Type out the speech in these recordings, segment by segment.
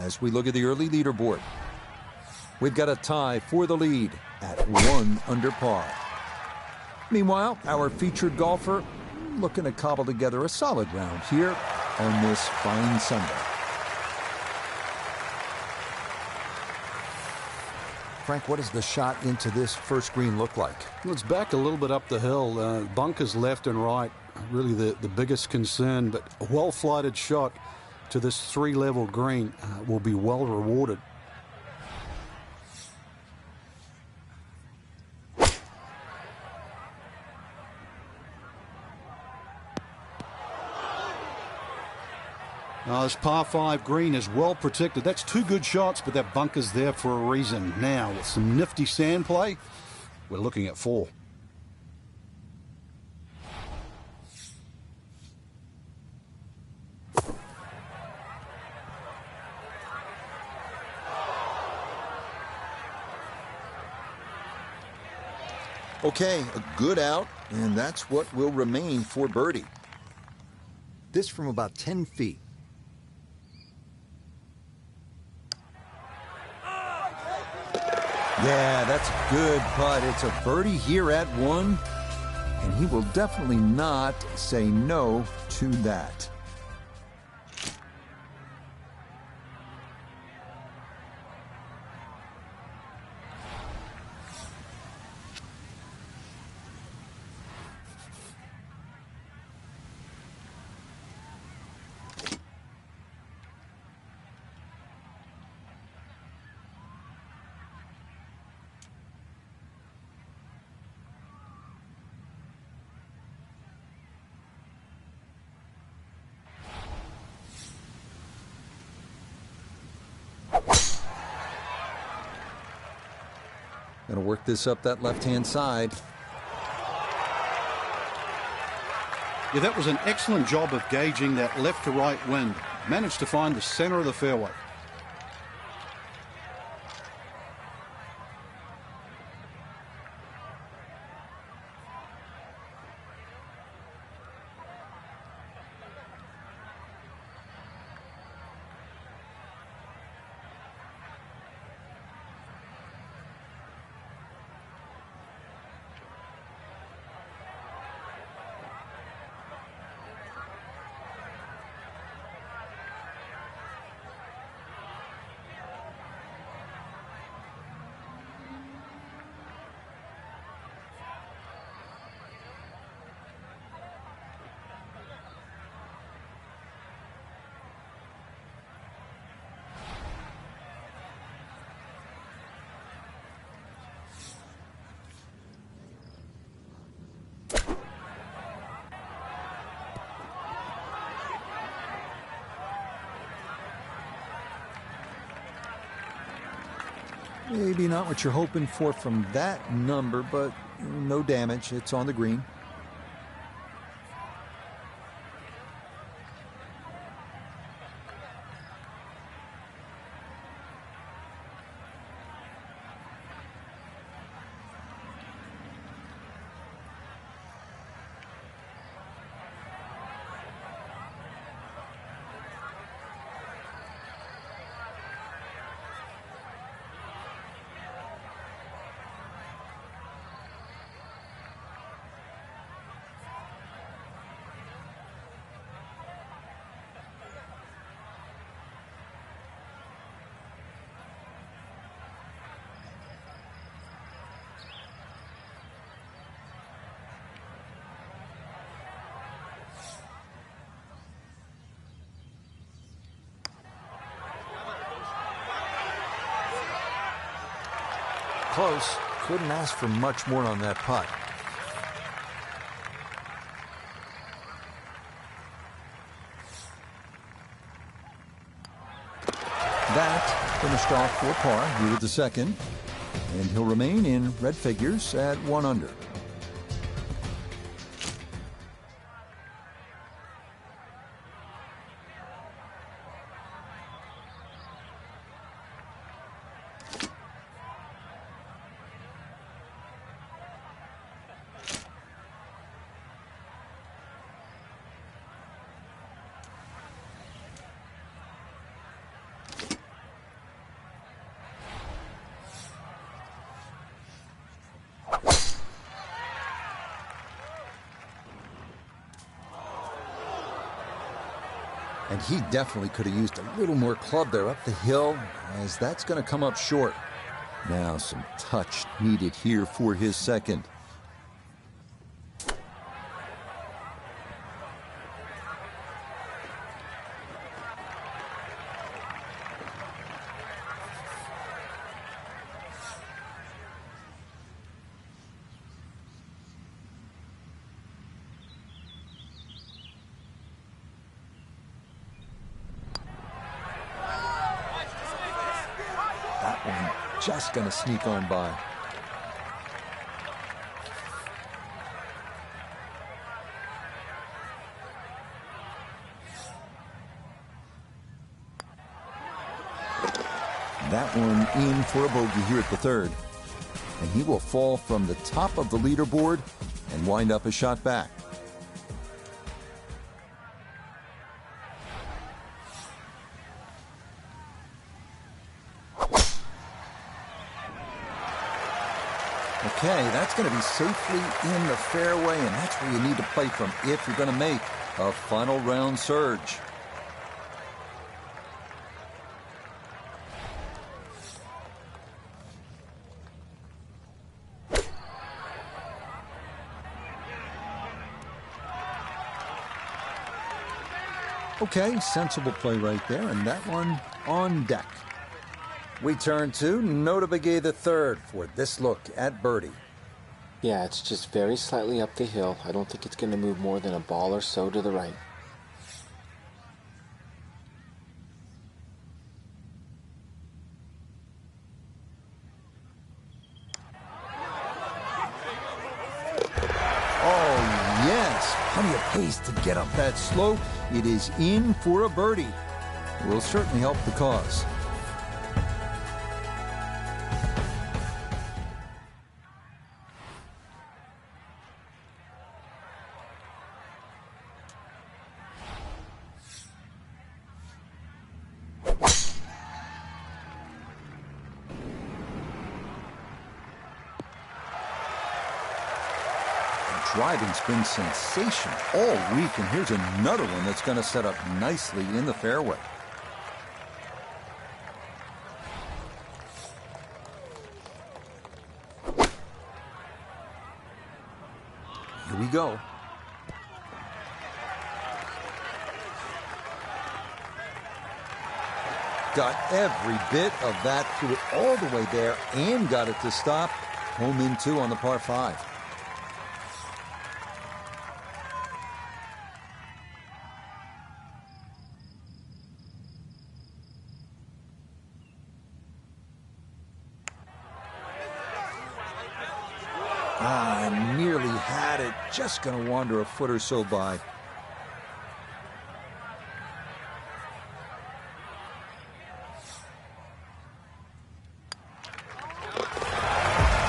As we look at the early leaderboard, we've got a tie for the lead at 1 under par. Meanwhile, our featured golfer looking to cobble together a solid round here on this fine Sunday. Frank, what does the shot into this first green look like? Well, it's back a little bit up the hill. Bunkers left and right, really the biggest concern, but a well-flighted shot to this 3-level green will be well rewarded. This par 5 green is well protected. That's 2 good shots, but that bunker's there for a reason. Now, with some nifty sand play, we're looking at 4. Okay, a good out, and that's what will remain for birdie. This from about 10 feet. Yeah, that's a good putt. It's a birdie here at 1, and he will definitely not say no to that. Going to work this up that left-hand side. Yeah, that was an excellent job of gauging that left to right wind. Managed to find the center of the fairway. Maybe not what you're hoping for from that number, but no damage. It's on the green. Close. Couldn't ask for much more on that putt. That finished off for par here with the second, and he'll remain in red figures at 1 under. And he definitely could have used a little more club there up the hill, as that's going to come up short. Now some touch needed here for his second. That one just going to sneak on by. That one in for a bogey here at the third. And he will fall from the top of the leaderboard and wind up a shot back. Okay, that's going to be safely in the fairway, and that's where you need to play from if you're going to make a final round surge. Okay, sensible play right there, and that one on deck. We turn to Nota Begay the third for this look at birdie. Yeah, it's just very slightly up the hill. I don't think it's going to move more than a ball or so to the right. Oh, yes, plenty of pace to get up that slope. It is in for a birdie. Will certainly help the cause. Driving's been sensational all week, and here's another one that's going to set up nicely in the fairway. Here we go. Got every bit of that, threw it all the way there, and got it to stop. Home in two on the par 5. Nearly had it, just going to wander a foot or so by.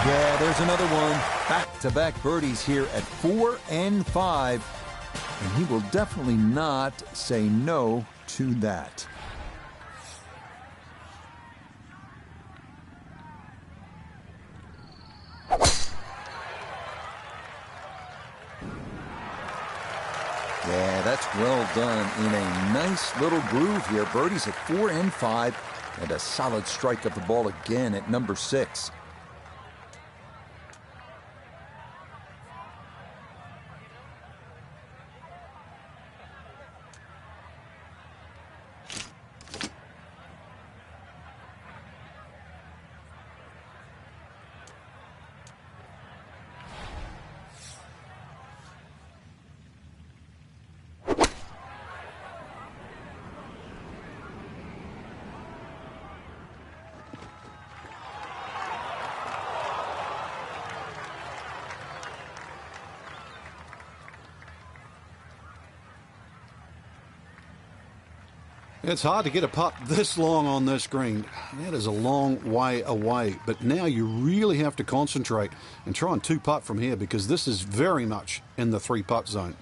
Yeah, there's another one. Back-to-back birdies here at 4 and 5. And he will definitely not say no to that. Yeah, that's well done in a nice little groove here. Birdies at 4 and 5, and a solid strike of the ball again at number 6. It's hard to get a putt this long on this green. That is a long way away. But now you really have to concentrate and try and 2-putt from here, because this is very much in the 3-putt zone.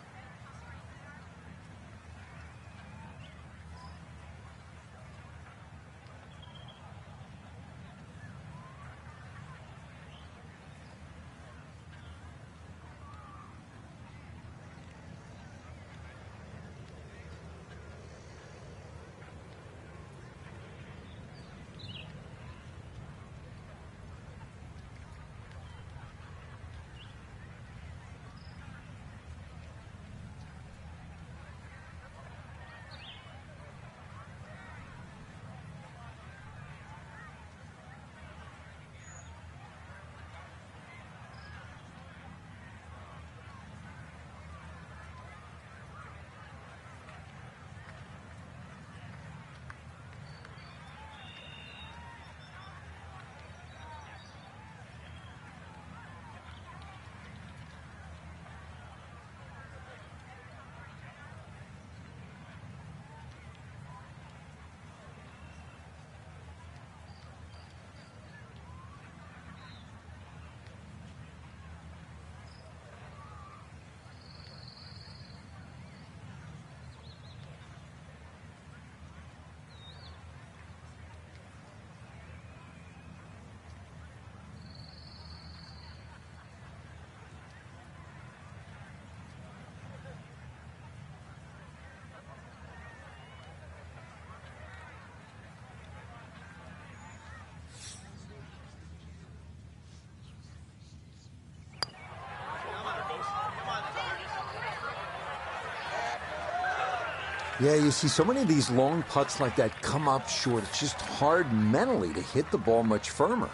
Yeah, you see so many of these long putts like that come up short. It's just hard mentally to hit the ball much firmer.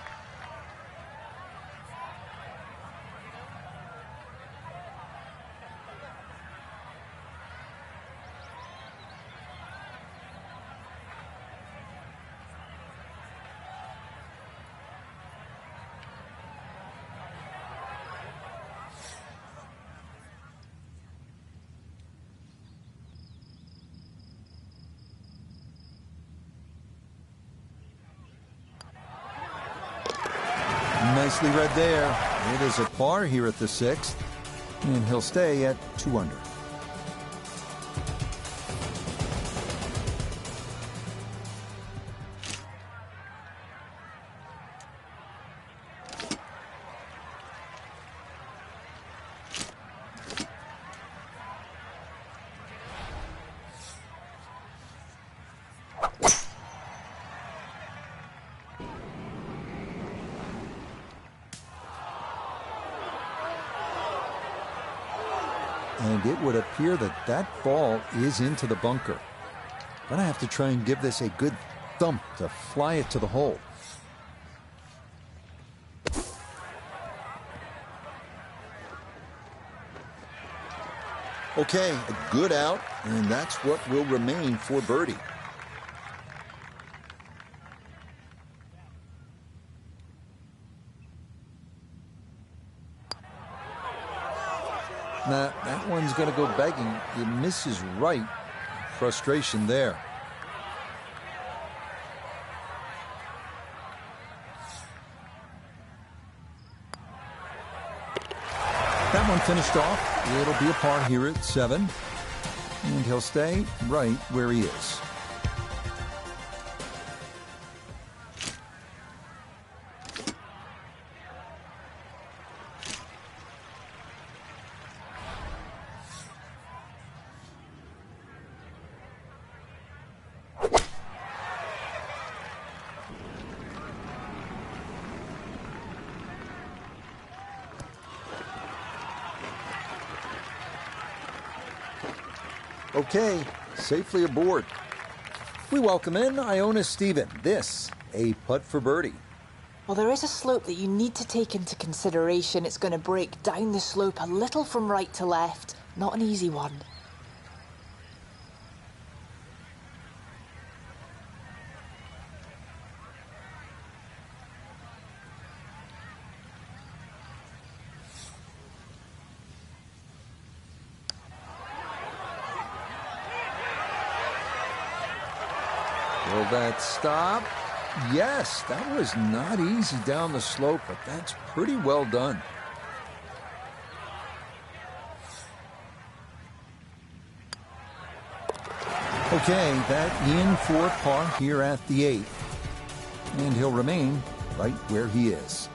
Nicely read there. It is a par here at the 6th, and he'll stay at 2 under. And it would appear that that ball is into the bunker. Gonna have to try and give this a good thump to fly it to the hole. Okay, a good out, and that's what will remain for birdie. Now, that one's going to go begging. It misses right. Frustration there. That one finished off. It'll be a par here at 7. And he'll stay right where he is. Okay, safely aboard. We welcome in Iona Stephen. This, a putt for birdie. Well, there is a slope that you need to take into consideration. It's going to break down the slope a little from right to left. Not an easy one. Will that stop? Yes, that was not easy down the slope, but that's pretty well done. Okay, that in for par here at the 8th. And he'll remain right where he is.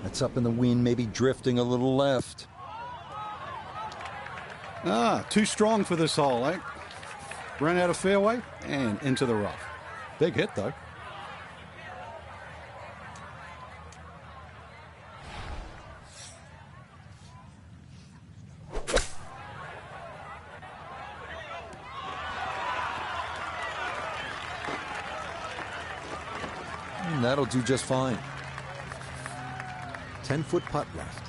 It's up in the wind, maybe drifting a little left. Too strong for this hole, eh? Ran out of fairway and into the rough. Big hit, though. And that'll do just fine. 10-foot putt left.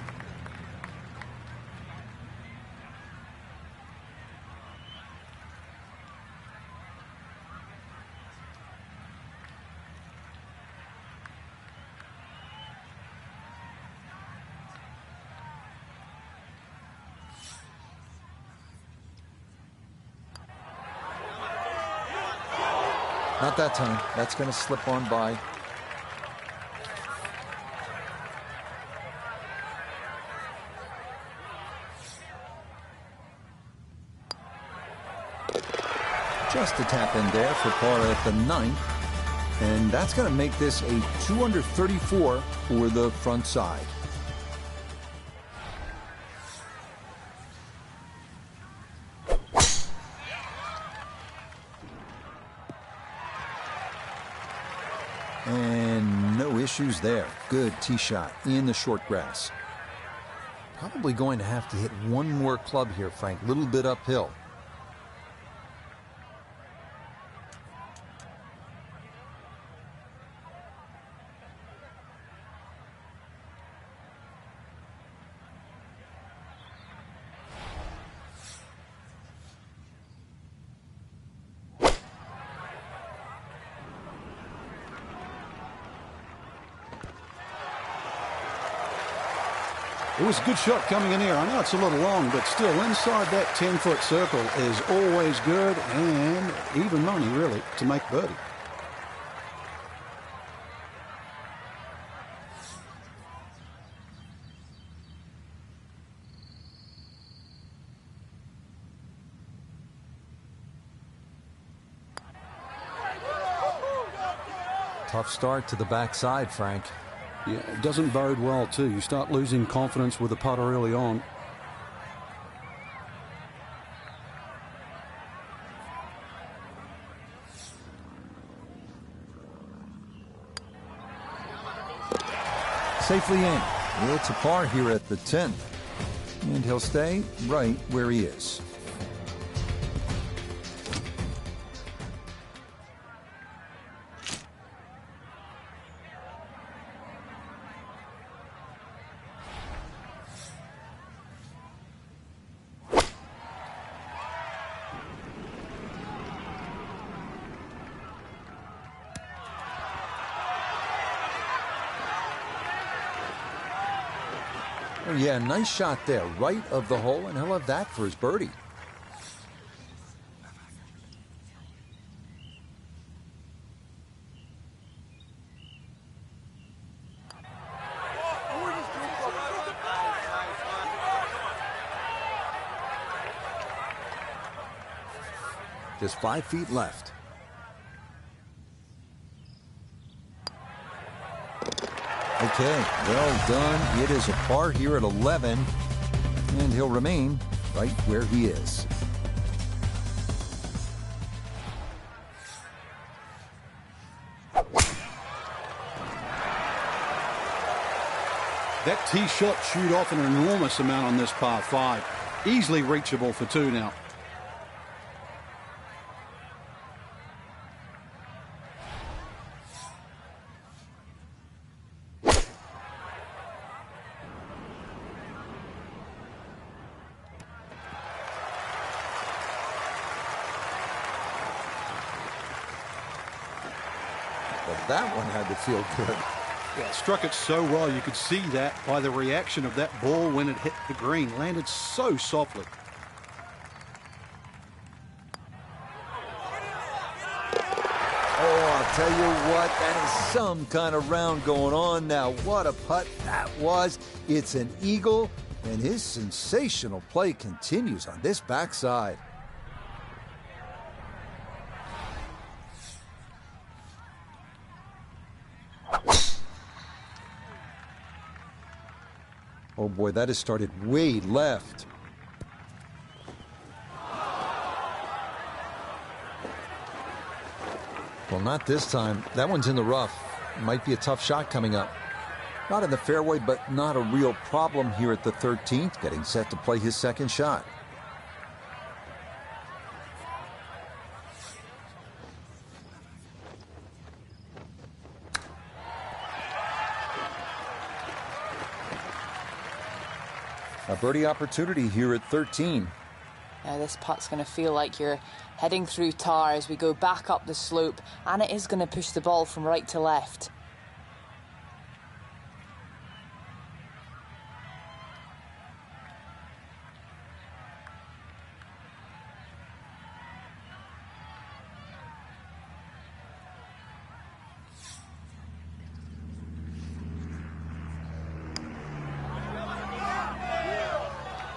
Not that time. That's going to slip on by. Just a tap in there for par at the 9th. And that's going to make this a 2 under 34 for the front side. And no issues there. Good tee shot in the short grass. Probably going to have to hit one more club here, Frank. A little bit uphill. It was a good shot coming in here. I know it's a little long, but still inside that 10-foot circle is always good and even money, really, to make birdie. Tough start to the backside, Frank. Yeah, it doesn't bode well, too. You start losing confidence with the putter early on. Safely in. It's a par here at the 10th. And he'll stay right where he is. Oh, yeah, nice shot there, right of the hole, and he'll have that for his birdie. Just 5 feet left. Okay, well done. It is a par here at 11, and he'll remain right where he is. That tee shot chewed off an enormous amount on this par 5. Easily reachable for 2 now. But that one had to feel good. Yeah, struck it so well. You could see that by the reaction of that ball when it hit the green. Landed so softly. Oh, I'll tell you what, that is some kind of round going on now. What a putt that was. It's an eagle, and his sensational play continues on this backside. Oh boy, that has started way left. Well, not this time. That one's in the rough. Might be a tough shot coming up. Not in the fairway, but not a real problem here at the 13th. Getting set to play his second shot. A birdie opportunity here at 13. Now this putt's going to feel like you're heading through tar as we go back up the slope, and it is going to push the ball from right to left.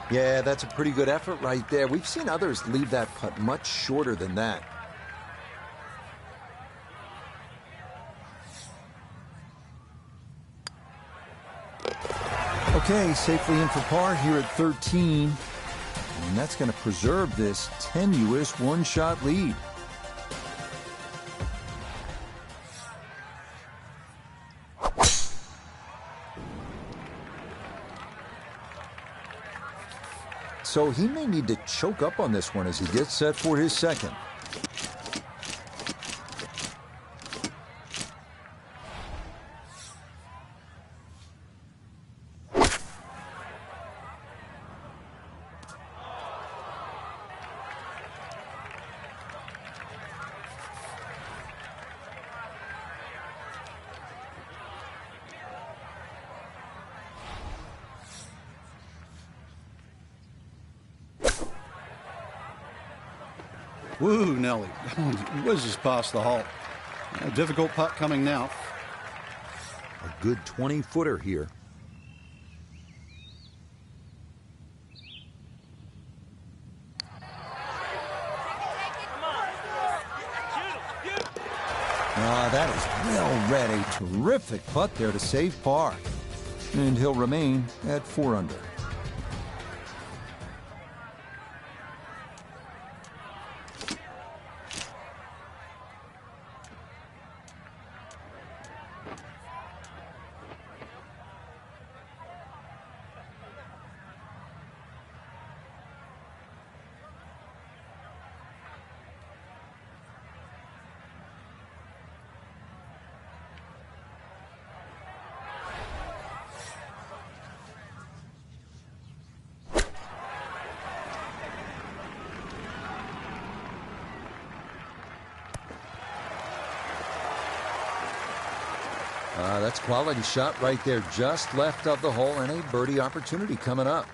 Yeah, that's a pretty good effort right there. We've seen others leave that putt much shorter than that. Okay, safely in for par here at 13. And that's going to preserve this tenuous one-shot lead. so he may need to choke up on this one as he gets set for his second. Woo, Nelly. Whizzes past the hole. A difficult putt coming now. A good 20-footer here. That is well read. A terrific putt there to save par. And he'll remain at 4 under. That's quality shot right there, just left of the hole, and a birdie opportunity coming up.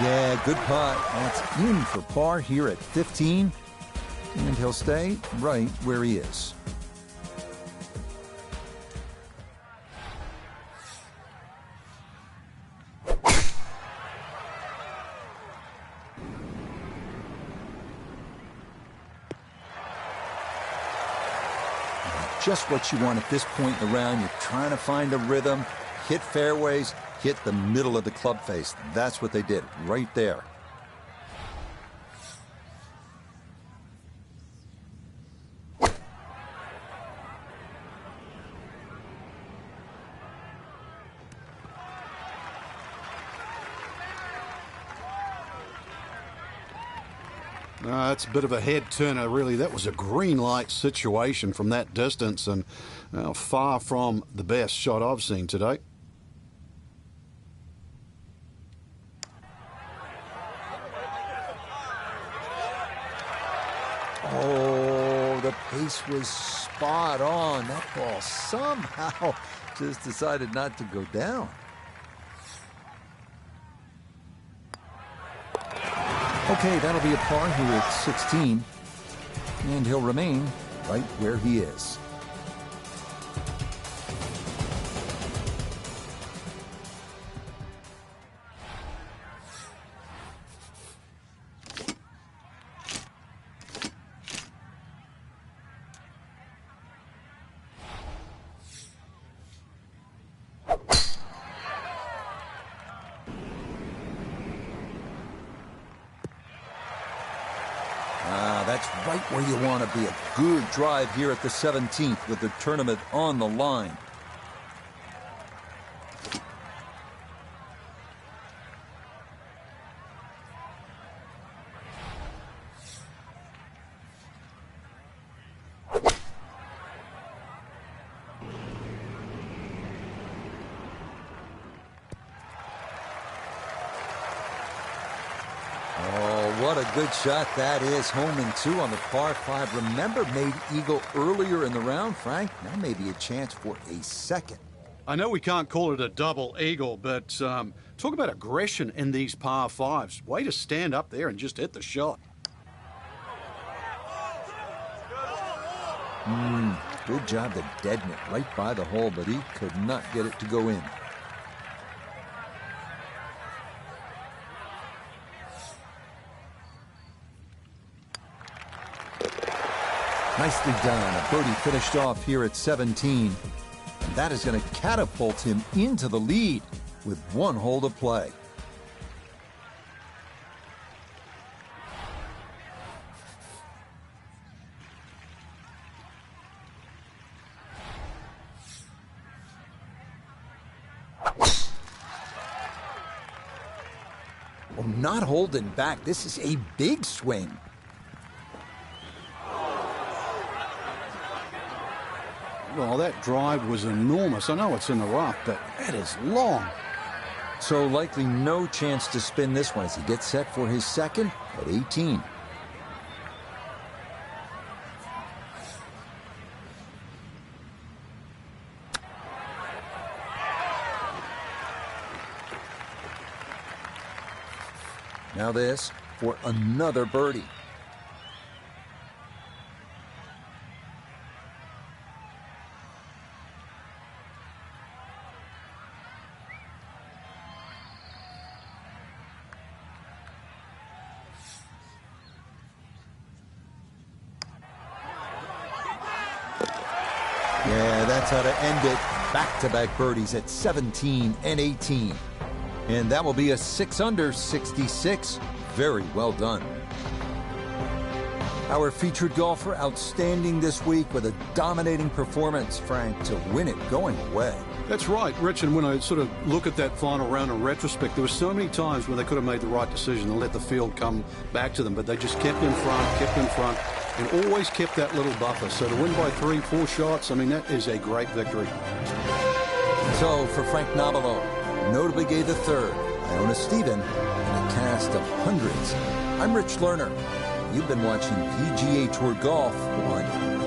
Yeah, good putt. That's in for par here at 15. And he'll stay right where he is. Just what you want at this point in the round. You're trying to find a rhythm, hit fairways, hit the middle of the club face. That's what they did right there. That's a bit of a head turner, really. That was a green light situation from that distance, and far from the best shot I've seen today. Oh, the pace was spot on. That ball somehow just decided not to go down. Okay, that'll be a par here at 16. And he'll remain right where he is. That's right where you want to be. A good drive here at the 17th with the tournament on the line. What a good shot that is. Home and 2 on the par 5. Remember, made eagle earlier in the round, Frank. Now maybe a chance for a second. I know we can't call it a double eagle, but talk about aggression in these par 5s. Way to stand up there and just hit the shot. Good job to deaden it right by the hole, but he could not get it to go in. Nicely done. A birdie finished off here at 17. And that is going to catapult him into the lead with one hole to play. Well, not holding back. This is a big swing. Well, that drive was enormous. I know it's in the rough, but that is long. So likely no chance to spin this one as he gets set for his second at 18. Now this for another birdie. Yeah, that's how to end it. Back-to-back birdies at 17 and 18. And that will be a 6 under 66. Very well done. Our featured golfer outstanding this week with a dominating performance, Frank, to win it going away. That's right, Rich, and when I sort of look at that final round in retrospect, there were so many times when they could have made the right decision and let the field come back to them, but they just kept in front, and always kept that little buffer. So to win by 3, 4 shots, I mean, that is a great victory. So for Frank Nobilo, notably gave the third, Iona Stephen, and a cast of hundreds. I'm Rich Lerner. You've been watching PGA Tour Golf 1.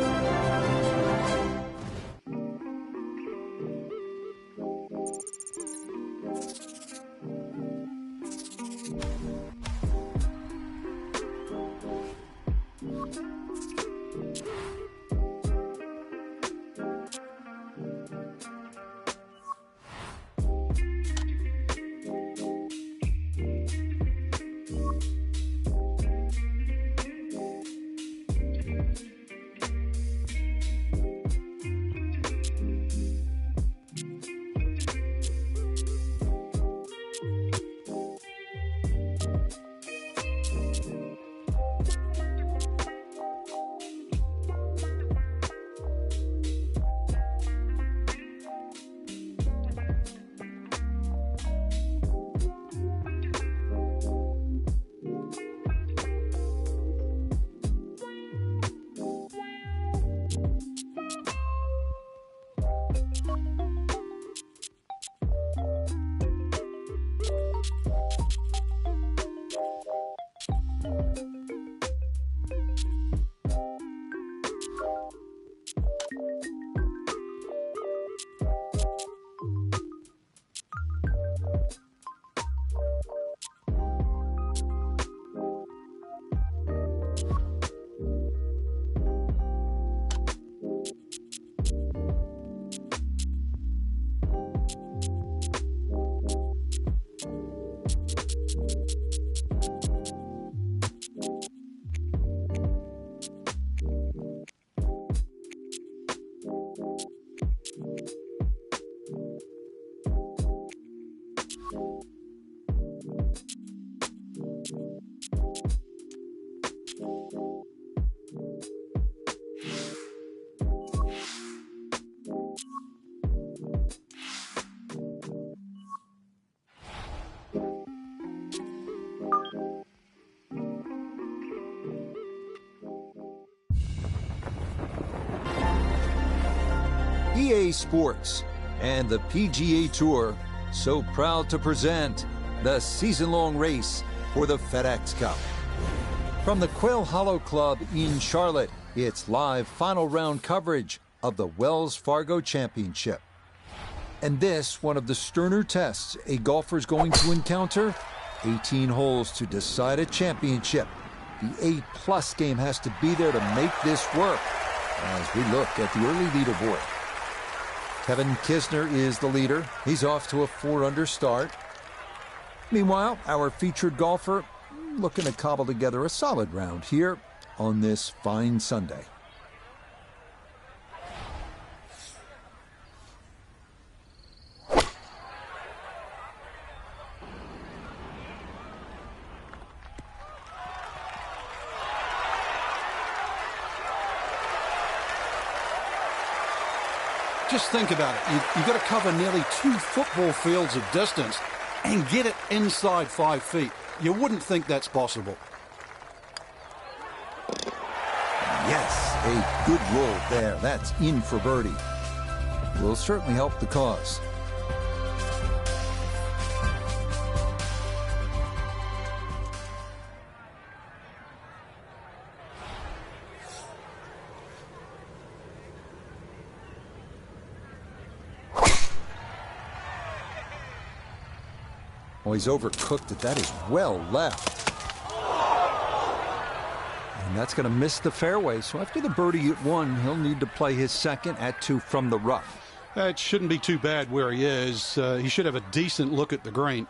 EA Sports and the PGA Tour so proud to present the season-long race for the FedEx Cup. From the Quail Hollow Club in Charlotte, it's live final round coverage of the Wells Fargo Championship. And this, one of the sterner tests a golfer's going to encounter, 18 holes to decide a championship. The A+ game has to be there to make this work. as we look at the early leaderboard. Kevin Kisner is the leader. He's off to a 4-under start. Meanwhile, our featured golfer looking to cobble together a solid round here on this fine Sunday. Just think about it. You've got to cover nearly 2 football fields of distance and get it inside 5 feet. You wouldn't think that's possible. Yes, a good roll there. That's in for birdie. Will certainly help the cause. Oh, he's overcooked it. That is well left. And that's going to miss the fairway. So after the birdie at 1, he'll need to play his second at 2 from the rough. It shouldn't be too bad where he is. He should have a decent look at the green.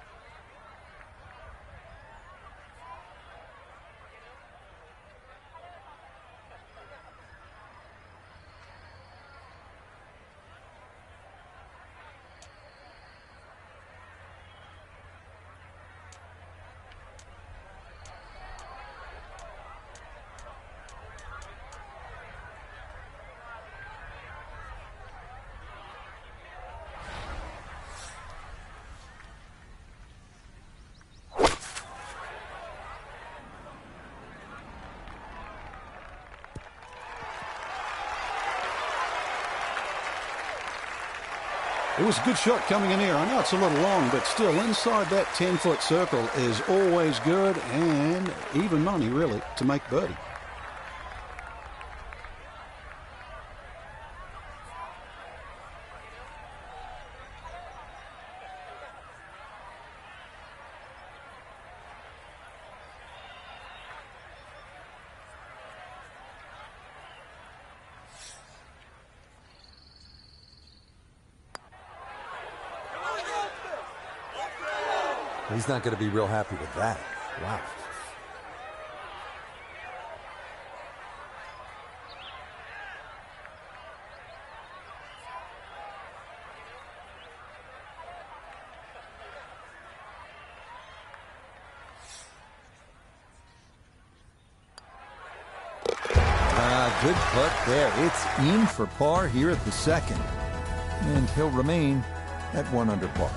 It was a good shot coming in here. I know it's a little long, but still inside that 10-foot circle is always good and even money, really, to make birdie. He's not going to be real happy with that. Wow. Good putt there. It's in for par here at the second. And he'll remain at 1 under par.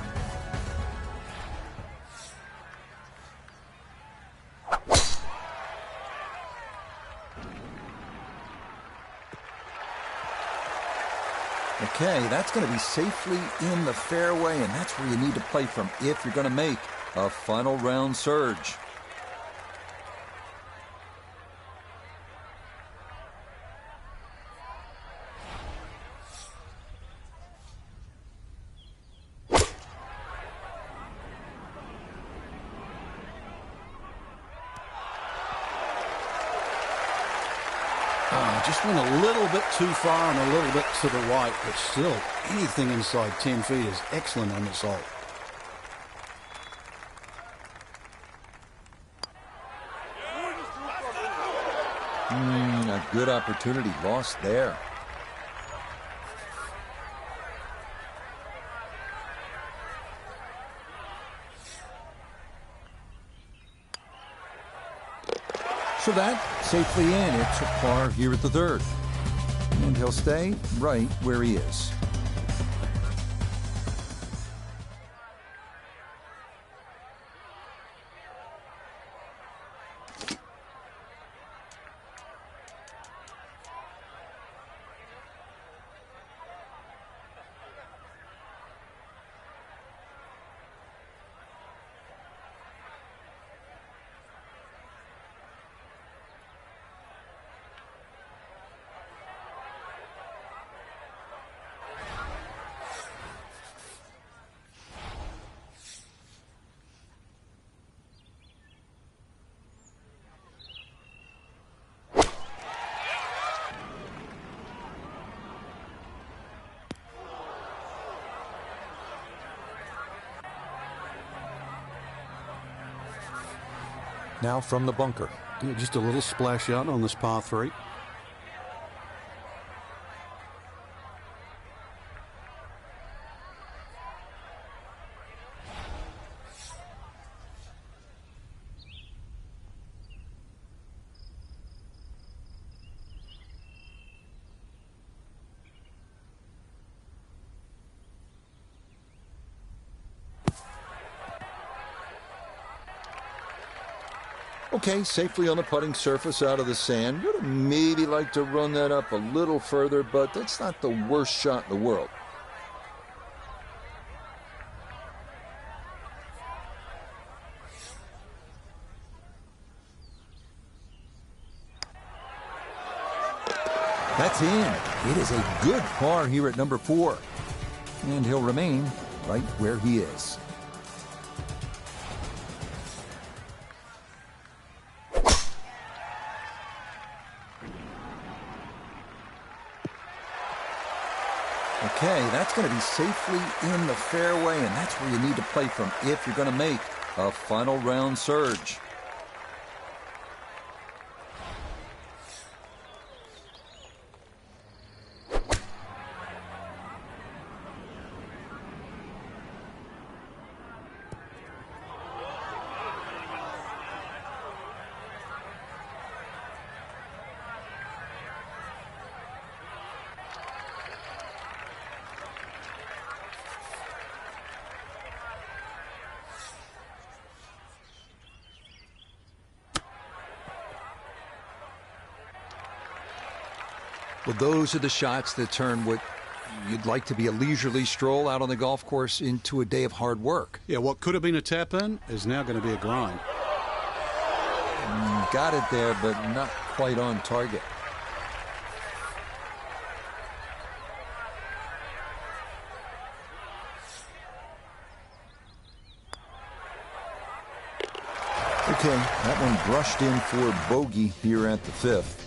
Okay, that's going to be safely in the fairway, and that's where you need to play from if you're going to make a final round surge. Just went a little bit too far and a little bit to the right, but still, anything inside 10 feet is excellent on this hole. A good opportunity lost there. So that safely in. It's a par here at the third. And he'll stay right where he is. Now from the bunker. Yeah, just a little splash out on this par 3. Okay, safely on the putting surface out of the sand. Would have maybe like to run that up a little further, but that's not the worst shot in the world. That's in. It is a good par here at number 4. And he'll remain right where he is. Okay, that's going to be safely in the fairway, and that's where you need to play from if you're going to make a final round surge. Well, those are the shots that turn what you'd like to be a leisurely stroll out on the golf course into a day of hard work. Yeah, what could have been a tap-in is now going to be a grind. Got it there, but not quite on target. Okay, that one brushed in for bogey here at the 5th.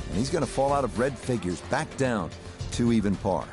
And he's going to fall out of red figures, back down to even par.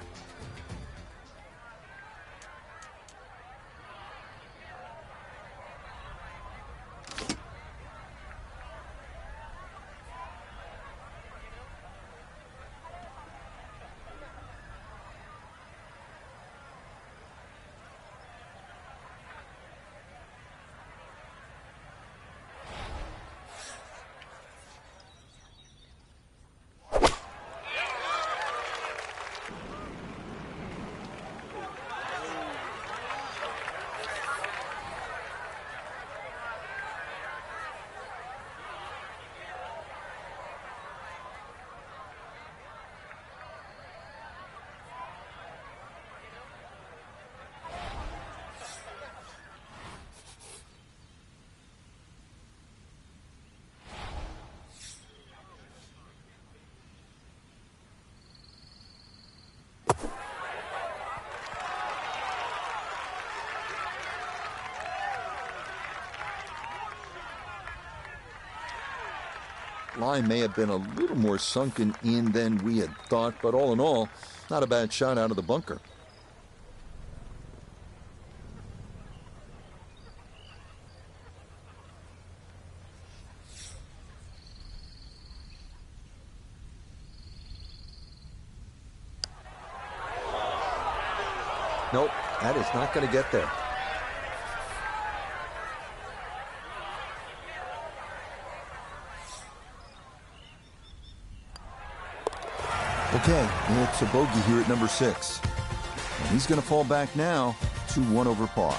Line may have been a little more sunken in than we had thought, but all in all, not a bad shot out of the bunker. Nope, that is not going to get there. Okay, it's a bogey here at number 6. And he's going to fall back now to 1 over par.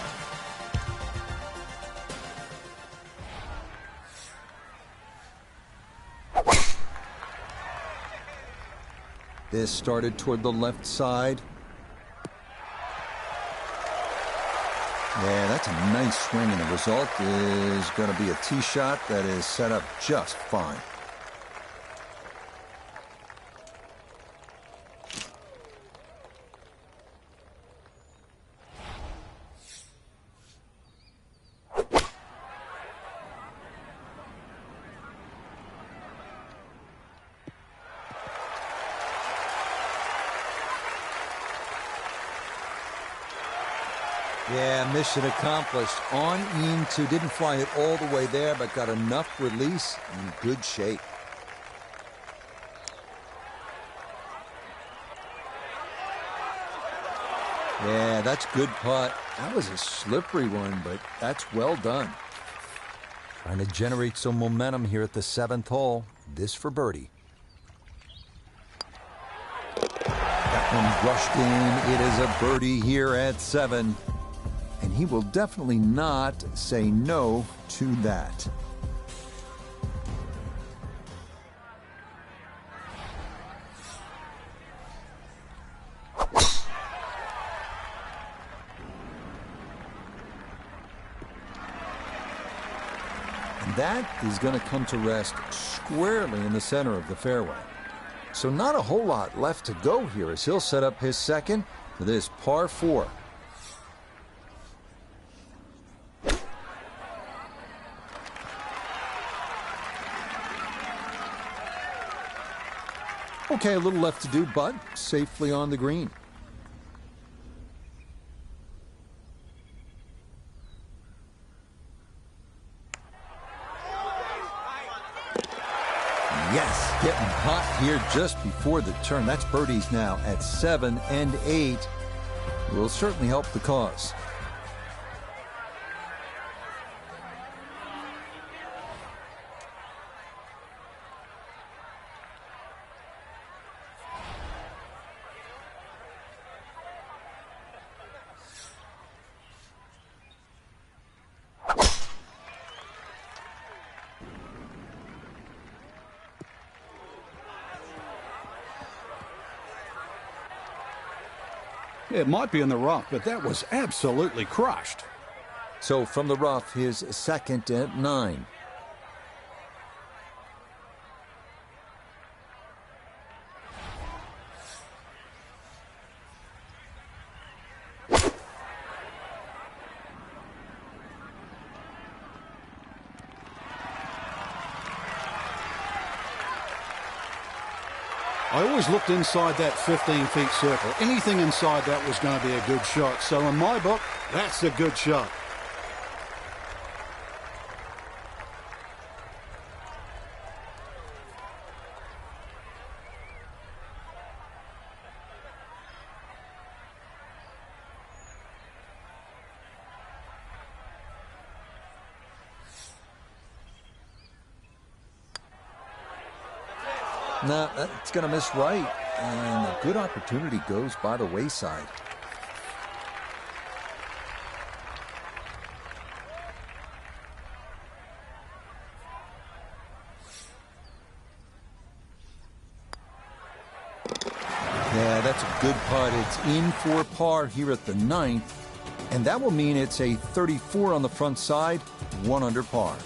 This started toward the left side. Yeah, that's a nice swing, and the result is going to be a tee shot that is set up just fine. Yeah, mission accomplished. On into, didn't fly it all the way there, but got enough release in good shape. Yeah, that's good putt. That was a slippery one, but that's well done. Trying to generate some momentum here at the 7th hole. This for birdie. That one brushed in. It is a birdie here at 7. And he will definitely not say no to that. And that is going to come to rest squarely in the center of the fairway. So not a whole lot left to go here as he'll set up his second for this par 4. Okay, a little left to do, but safely on the green. Yes, getting hot here just before the turn. That's birdies now at 7 and 8. Will certainly help the cause. It might be in the rough, but that was absolutely crushed. So from the rough, his second at 9. I always looked inside that 15-feet circle. Anything inside that was going to be a good shot. So in my book, that's a good shot. No, that's going to miss right. And a good opportunity goes by the wayside. Yeah, that's a good putt. It's in for par here at the 9th. And that will mean it's a 34 on the front side, 1 under par.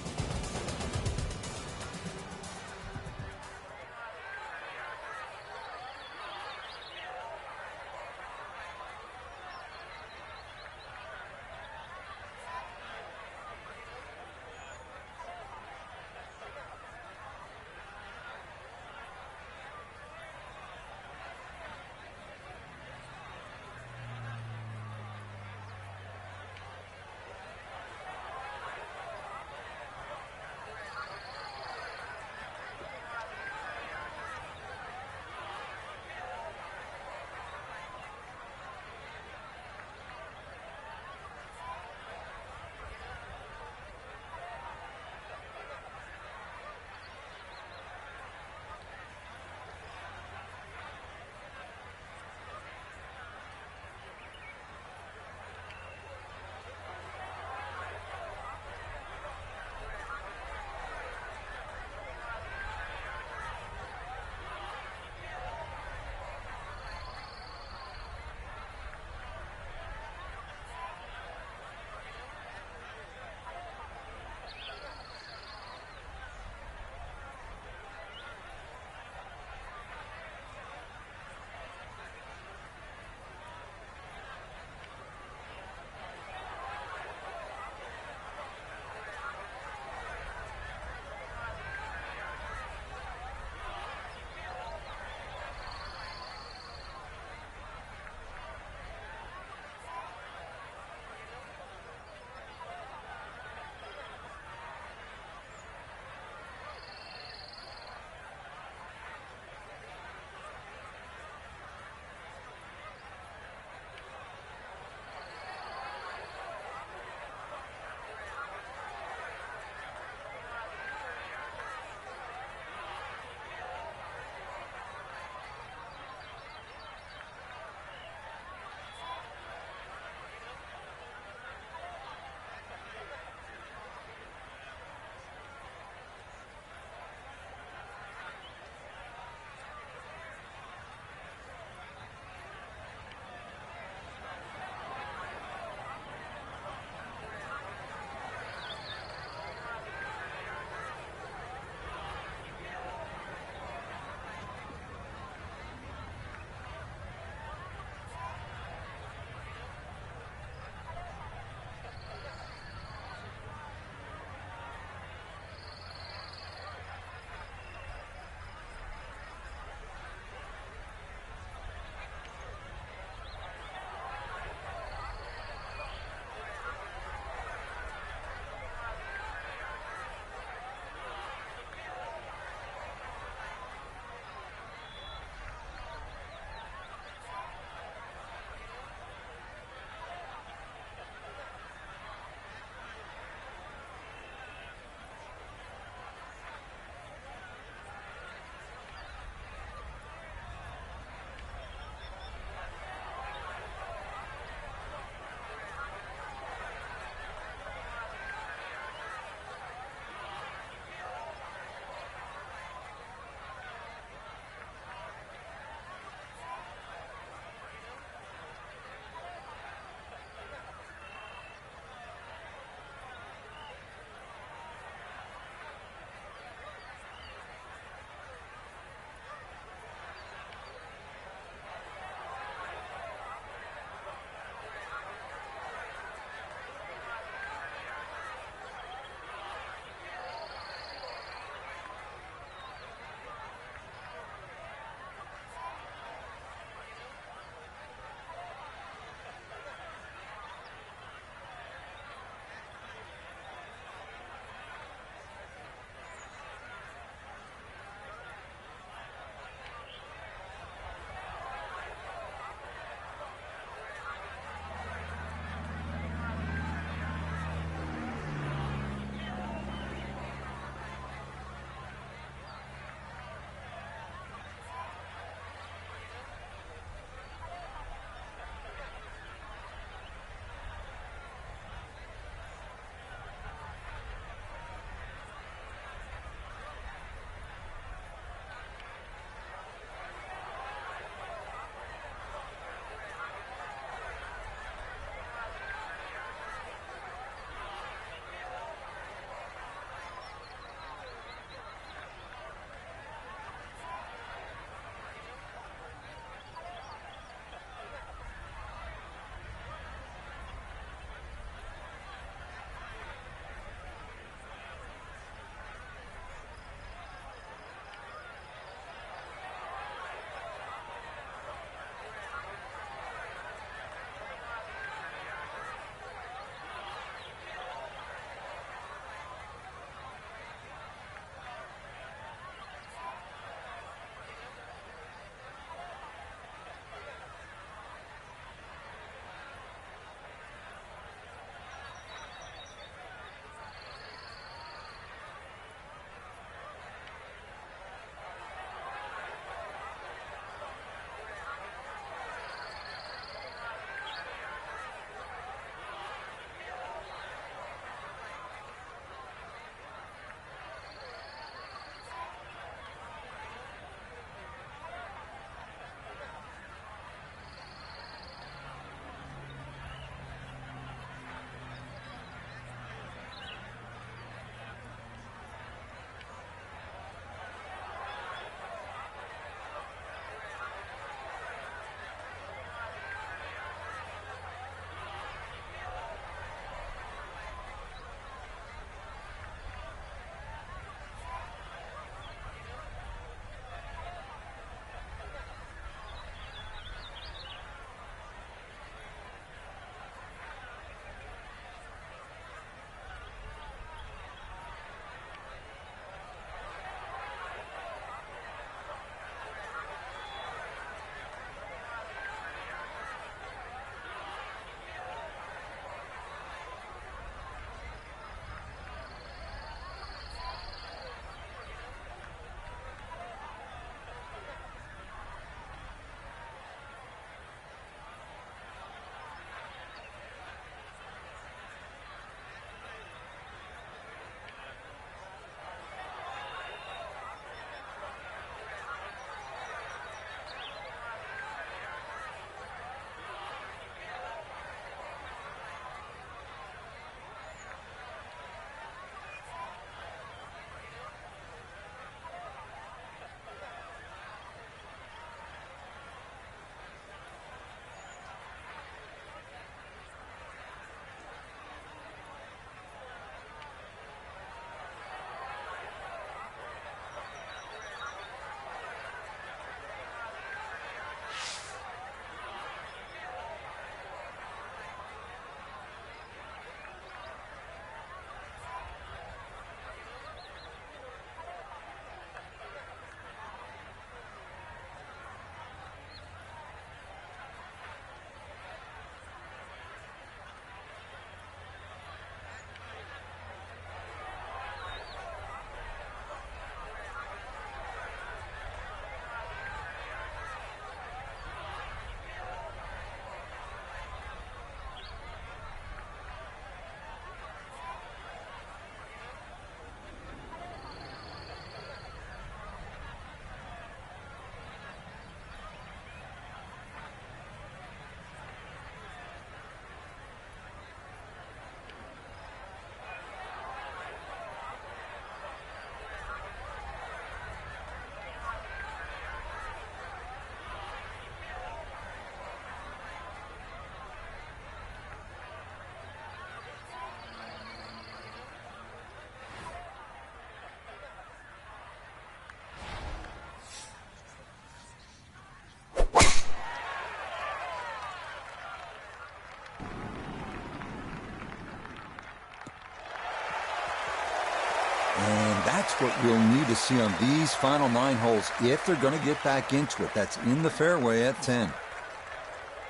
That's what we'll need to see on these final 9 holes if they're going to get back into it. That's in the fairway at 10.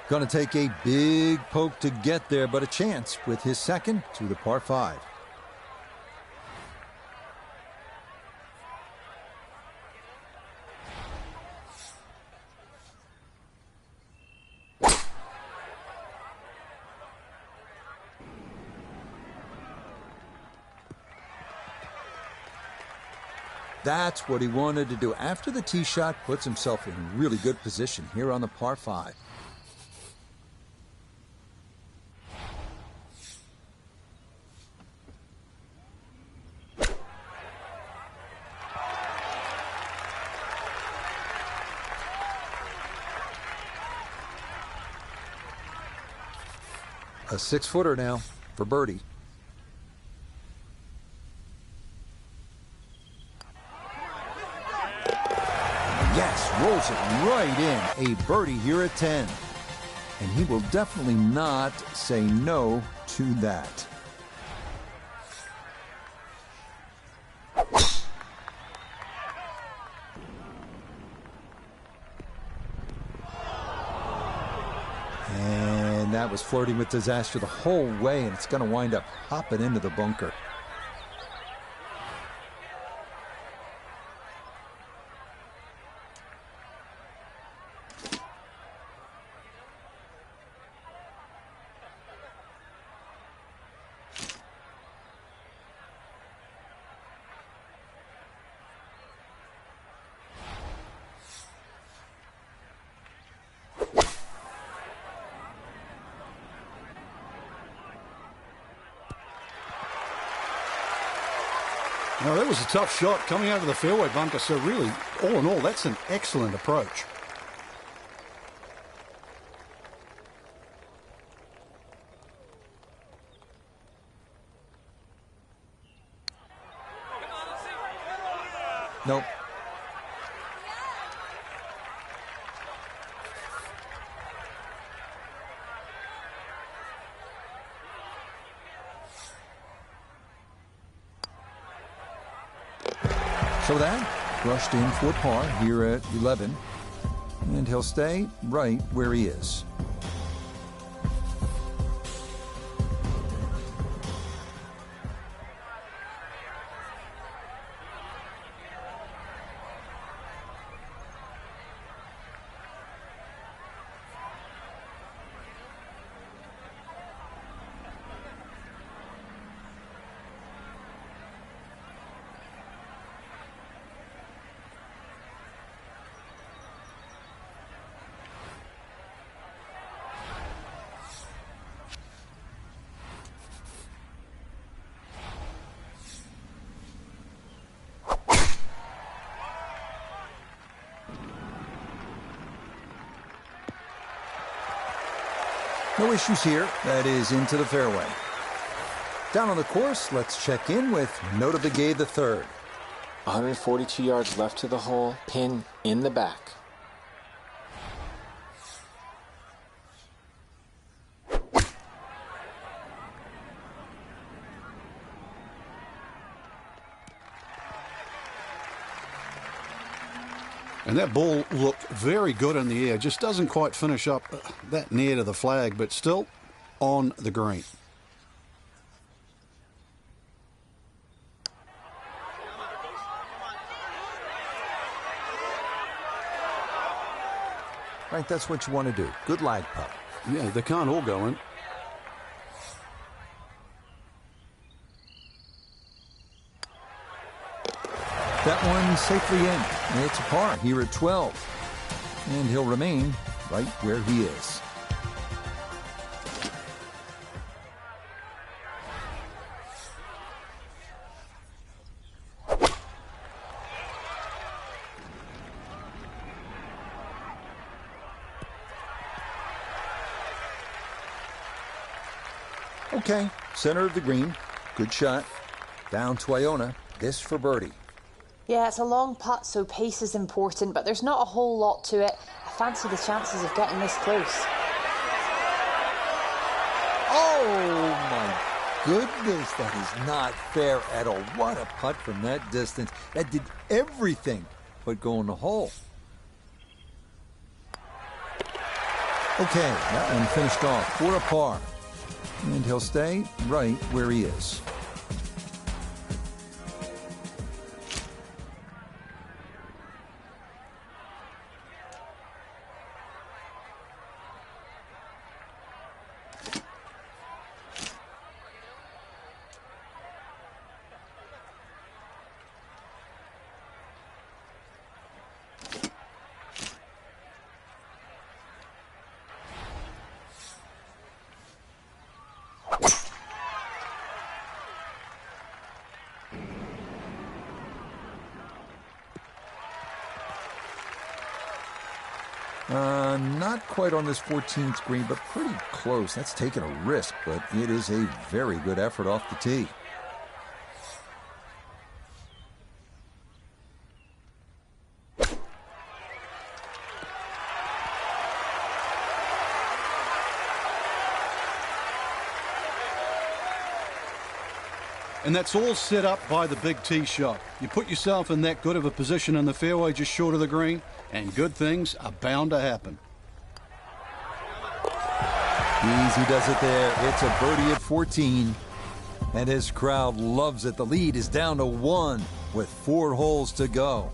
Going to take a big poke to get there, but a chance with his second to the par 5. That's what he wanted to do. After the tee shot, puts himself in really good position here on the par 5. A 6-footer now for birdie. Yes, rolls it right in. A birdie here at 10. And he will definitely not say no to that. And that was flirting with disaster the whole way, and it's going to wind up hopping into the bunker. Now, that was a tough shot coming out of the fairway bunker, so really, all in all, that's an excellent approach. Nope. So that brushed in for par here at 11, and he'll stay right where he is. No issues here. That is into the fairway. Down on the course, let's check in with Note of the Gay the third. 142 yards left to the hole, pin in the back. And that ball looked very good in the air. Just doesn't quite finish up that near to the flag, but still on the green. Right, that's what you want to do. Good lag putt. Yeah, they can't all go in. That one safely in. It's a par here at 12. And he'll remain right where he is. Okay, center of the green. Good shot. Down to Iona. This for birdie. Yeah, it's a long putt, so pace is important, but there's not a whole lot to it. I fancy the chances of getting this close. Oh, my goodness, that is not fair at all. What a putt from that distance. That did everything but go in the hole. Okay, that one finished off for a par. And he'll stay right where he is. Not quite on this 14th green, but pretty close. That's taking a risk, but it is a very good effort off the tee. And that's all set up by the big tee shot. You put yourself in that good of a position in the fairway just short of the green, and good things are bound to happen. Easy does it there. It's a birdie at 14. And his crowd loves it. The lead is down to 1 with 4 holes to go.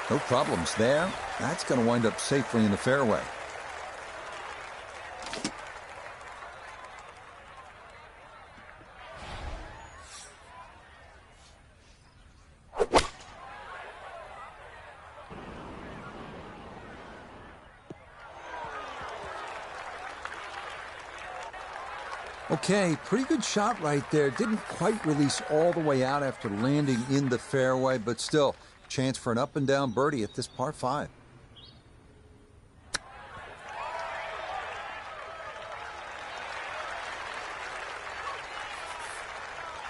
No problems there. That's going to wind up safely in the fairway. Okay, pretty good shot right there. Didn't quite release all the way out after landing in the fairway, but still, chance for an up and down birdie at this par 5.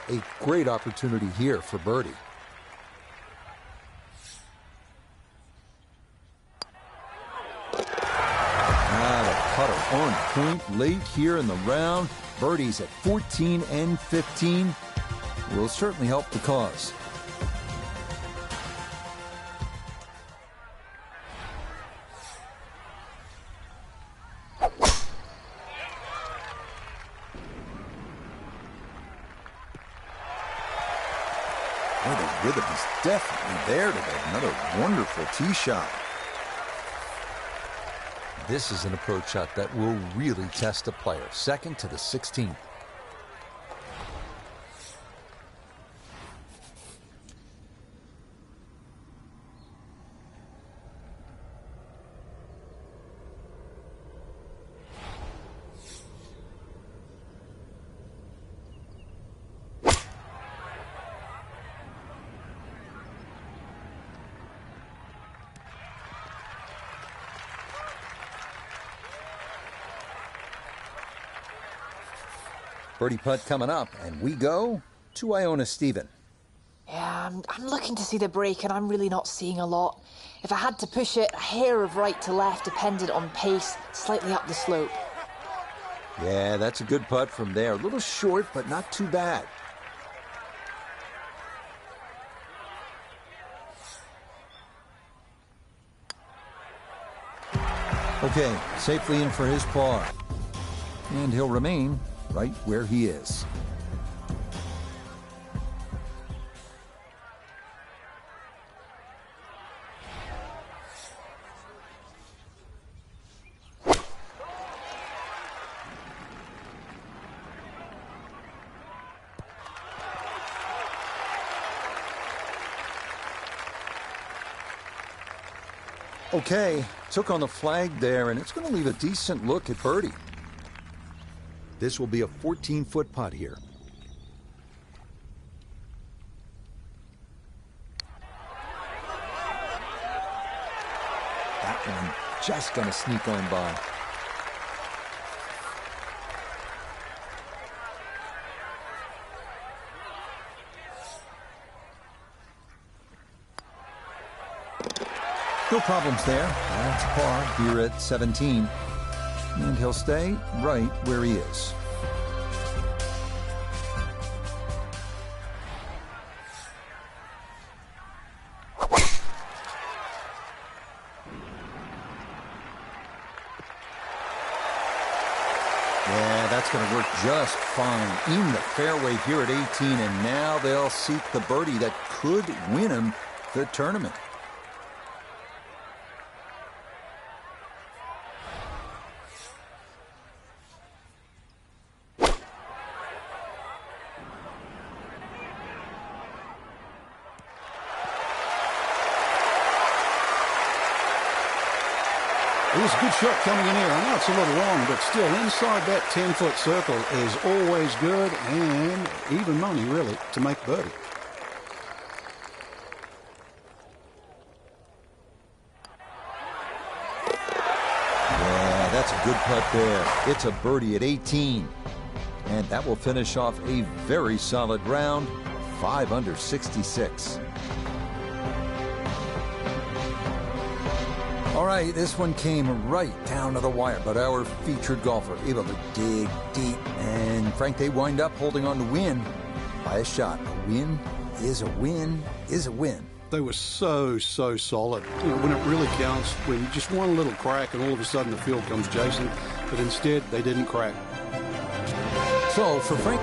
A great opportunity here for birdie. The putter on point late here in the round. Birdies at 14 and 15 will certainly help the cause. The rhythm is definitely there today. Another wonderful tee shot. This is an approach shot that will really test a player. Second to the 16th. Birdie putt coming up, and we go to Iona Stephen. Yeah, I'm looking to see the break, and I'm really not seeing a lot. If I had to push it, a hair of right to left dependent on pace, slightly up the slope. Yeah, that's a good putt from there. A little short, but not too bad. Okay, safely in for his par. And he'll remain right where he is. Okay, took on the flag there, and it's going to leave a decent look at birdie. This will be a 14-foot putt here. That one just going to sneak on by. No problems there. That's par here at 17. And he'll stay right where he is. Yeah, that's going to work just fine. In the fairway here at 18, and now they'll seek the birdie that could win him the tournament. It was a good shot coming in here. I know it's a little long, but still inside that 10-foot circle is always good, and even money, really, to make birdie. Yeah, that's a good putt there. It's a birdie at 18. And that will finish off a very solid round, 5 under 66. All right, this one came right down to the wire, but our featured golfer able to dig deep, and Frank, they wind up holding on to win by a shot. A win is a win is a win. They were so solid. You know, when it really counts, when just one little crack and all of a sudden the field comes chasing, but instead they didn't crack. So for Frank,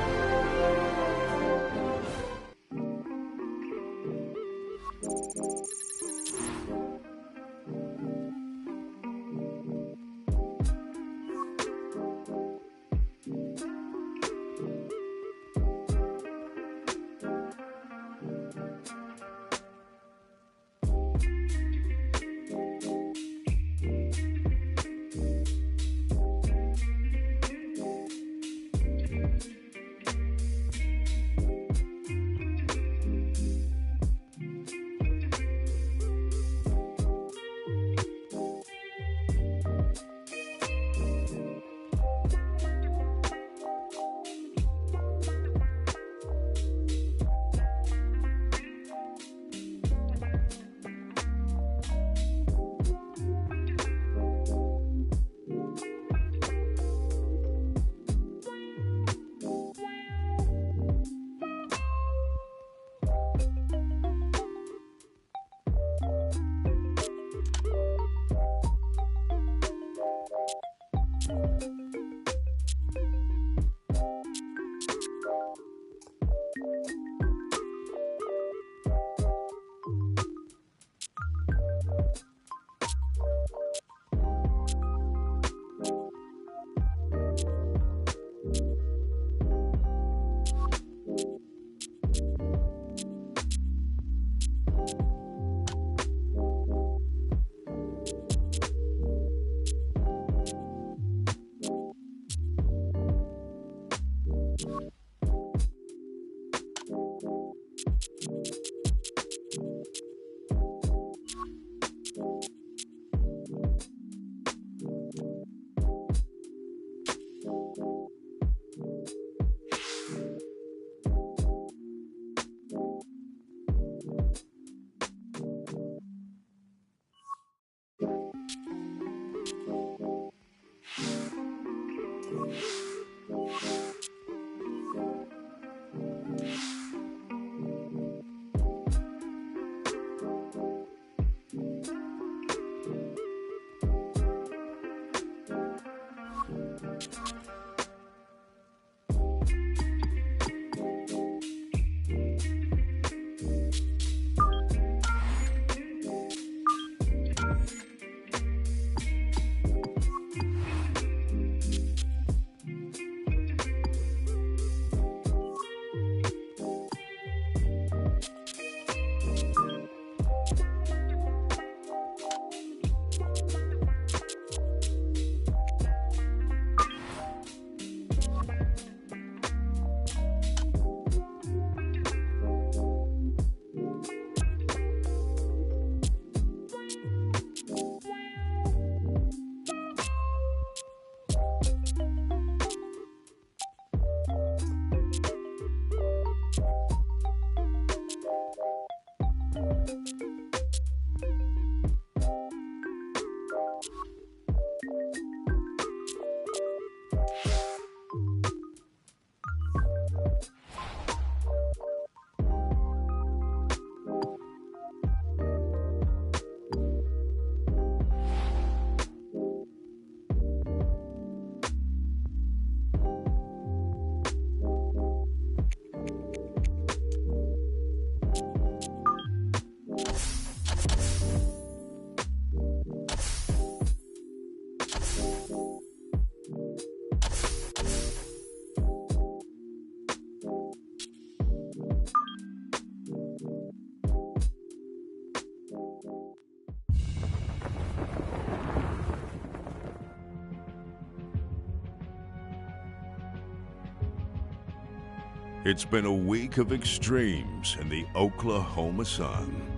It's been a week of extremes in the Oklahoma sun.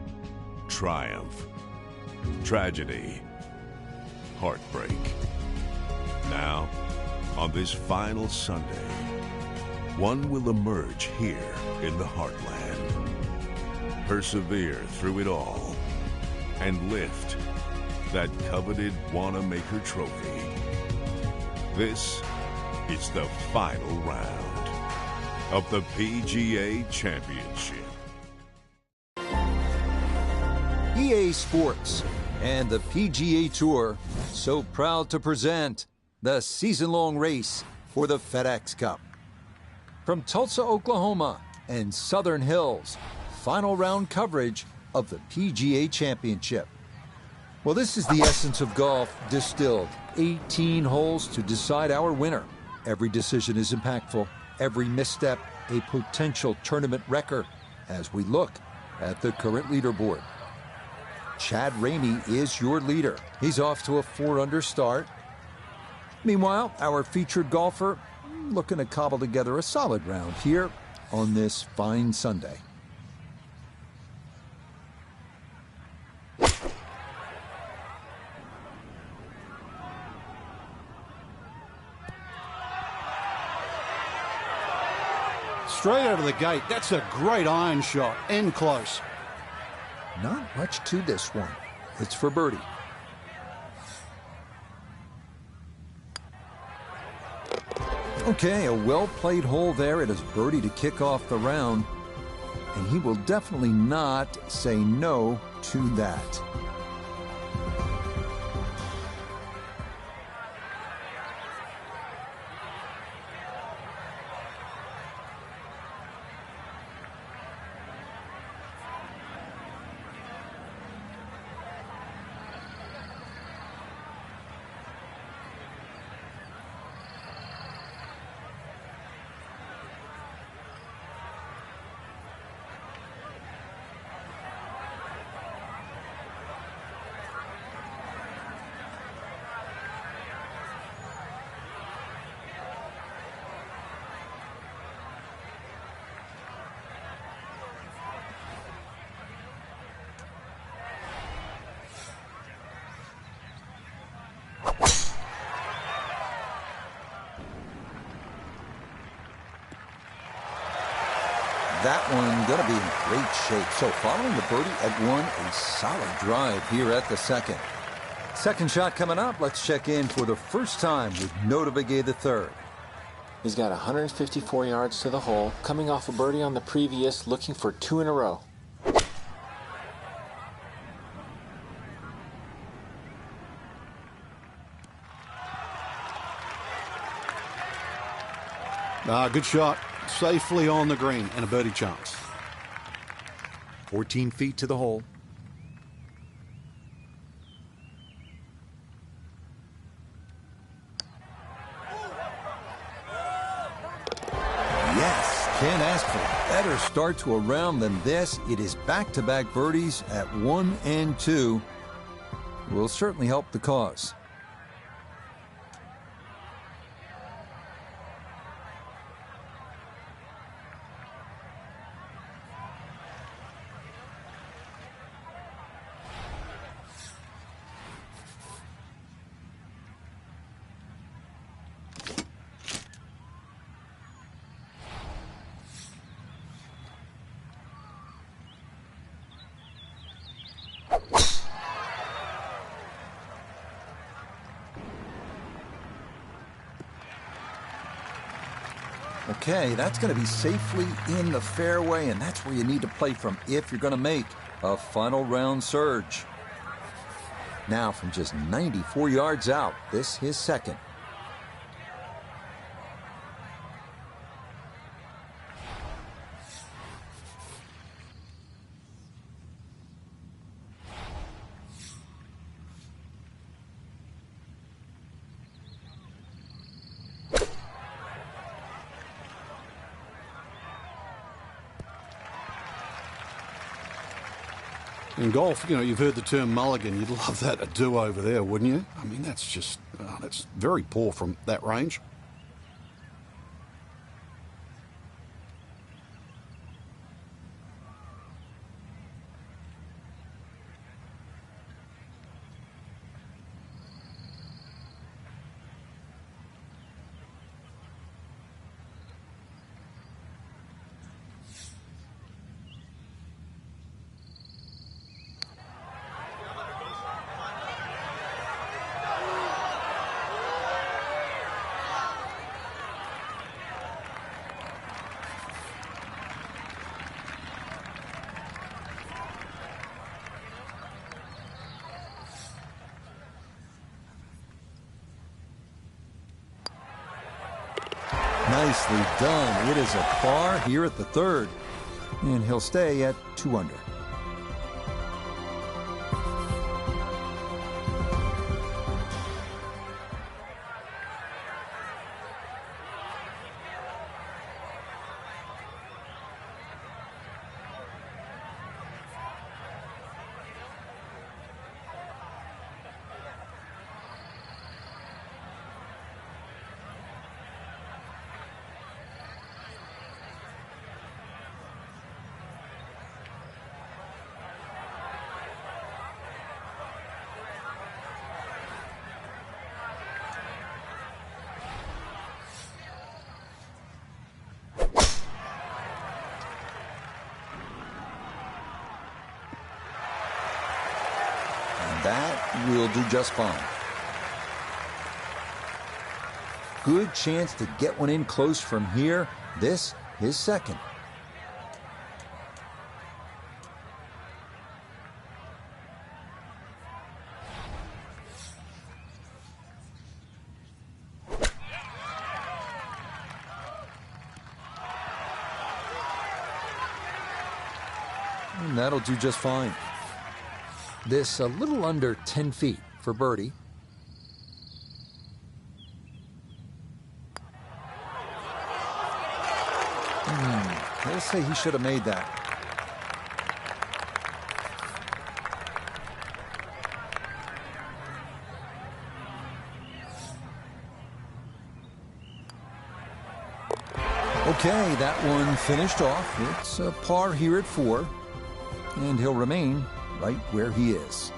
Triumph, tragedy, heartbreak. Now, on this final Sunday, one will emerge here in the heartland, persevere through it all, and lift that coveted Wanamaker trophy. This is the final round of the PGA Championship. EA Sports and the PGA Tour so proud to present the season-long race for the FedEx Cup. From Tulsa, Oklahoma and Southern Hills, final round coverage of the PGA Championship. Well, this is the essence of golf distilled. 18 holes to decide our winner. Every decision is impactful. Every misstep, a potential tournament record as we look at the current leaderboard. Chad Ramey is your leader. He's off to a 4-under start. Meanwhile, our featured golfer looking to cobble together a solid round here on this fine Sunday. Straight out of the gate, that's a great iron shot, and close. Not much to this one. It's for birdie. Okay, a well-played hole there. It is birdie to kick off the round. And he will definitely not say no to that. That one going to be in great shape. So following the birdie at one, a solid drive here at the second. Second shot coming up. Let's check in for the first time with Nota Begay III. He's got 154 yards to the hole, coming off a birdie on the previous, looking for 2 in a row. Good shot. Safely on the green and a birdie chance. 14 feet to the hole. Yes, can't ask for a better start to a round than this. It is back-to-back birdies at 1 and 2. Will certainly help the cause. Okay, that's going to be safely in the fairway, and that's where you need to play from if you're going to make a final round surge. Now, from just 94 yards out, this his second. In golf, you know, you've heard the term mulligan. You'd love that, a do-over there, wouldn't you? I mean, that's just, that's very poor from that range. Nicely done. It is a par here at the third, and he'll stay at 2 under. That will do just fine. Good chance to get one in close from here. This, his second. And that'll do just fine. This a little under 10 feet for birdie. They'll say he should have made that. Okay, that one finished off. It's a par here at 4, and he'll remain right where he is.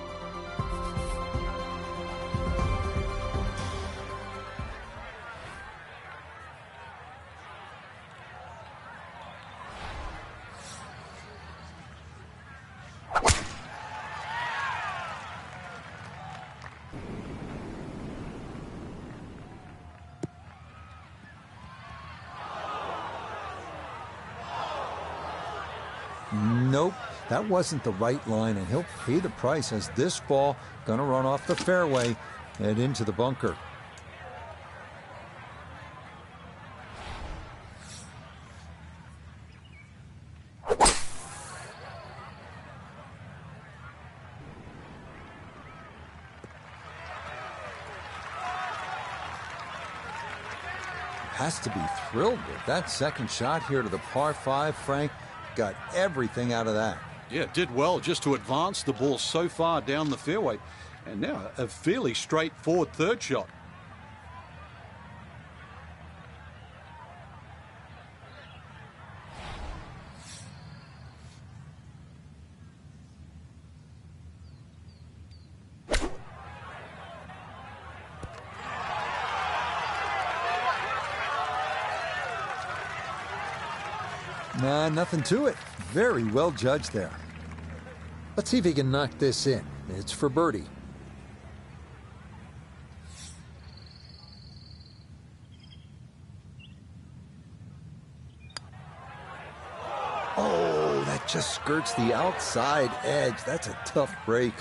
Nope. That wasn't the right line, and he'll pay the price as this ball gonna run off the fairway and into the bunker. Has to be thrilled with that second shot here to the par 5, Frank. Got everything out of that. Yeah, did well just to advance the ball so far down the fairway. And now a fairly straightforward third shot. Nah, nothing to it. Very well judged there. Let's see if he can knock this in. It's for birdie. Oh, that just skirts the outside edge. That's a tough break.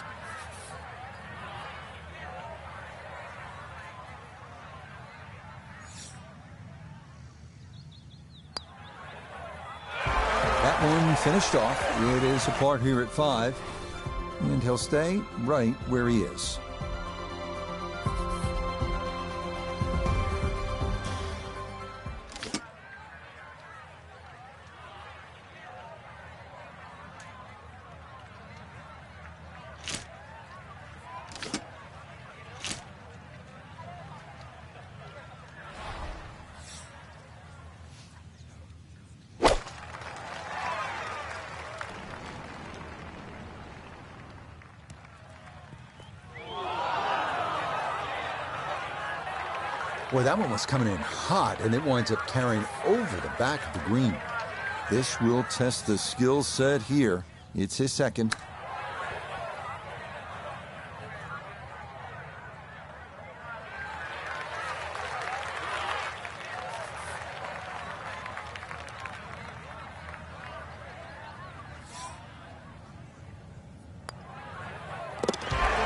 One finished off. It is a par here at 5, and he'll stay right where he is. Boy, that one was coming in hot, and it winds up carrying over the back of the green. This will test the skill set here. It's his second.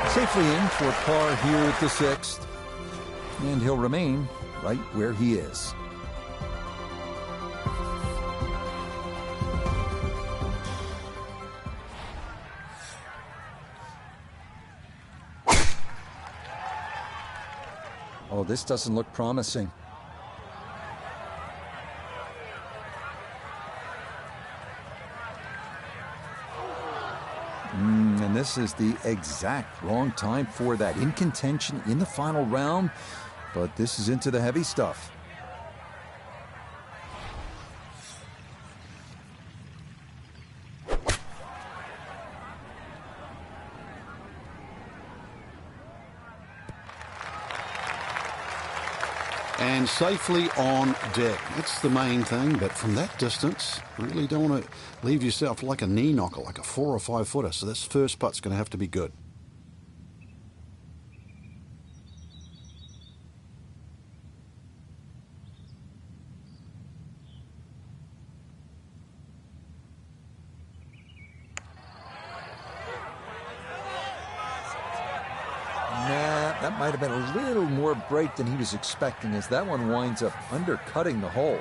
Safely in for par here at the 6th. And he'll remain right where he is. this doesn't look promising. And this is the exact wrong time for that. In contention in the final round, but this is into the heavy stuff. And safely on deck. That's the main thing, but from that distance, really don't want to leave yourself like a knee knocker, like a 4 or 5 footer. So this first putt's going to have to be good. That might have been a little more break than he was expecting, as that one winds up undercutting the hole.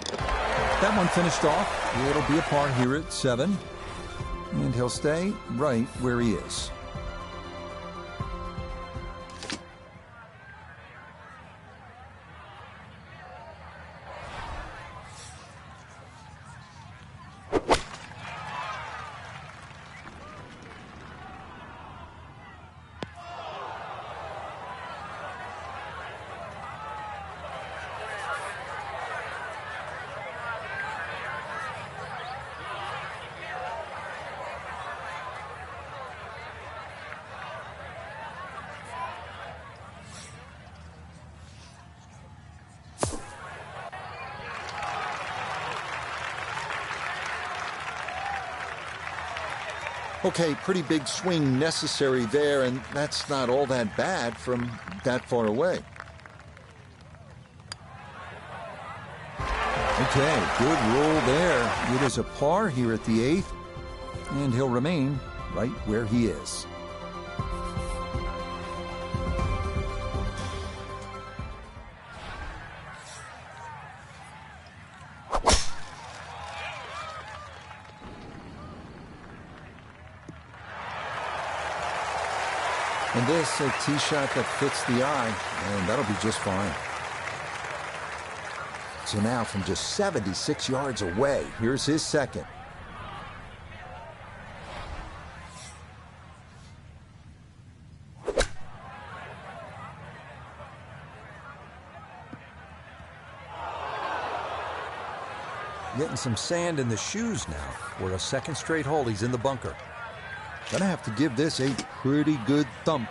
That one finished off. It'll be a par here at 7. And he'll stay right where he is. Okay, pretty big swing necessary there, and that's not all that bad from that far away. Okay, good roll there. It is a par here at the 8th, and he'll remain right where he is. And this, a tee shot that fits the eye, and that'll be just fine. So now from just 76 yards away, here's his second. Getting some sand in the shoes now. For a second straight hole, he's in the bunker. Gonna have to give this a pretty good thump.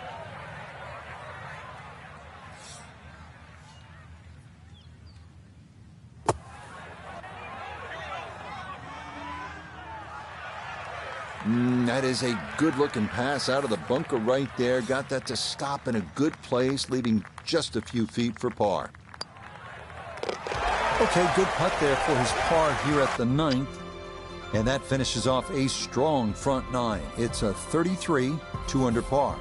That is a good-looking pass out of the bunker right there. Got that to stop in a good place, leaving just a few feet for par. Okay, good putt there for his par here at the 9th. And that finishes off a strong front 9. It's a 33, 2 under par.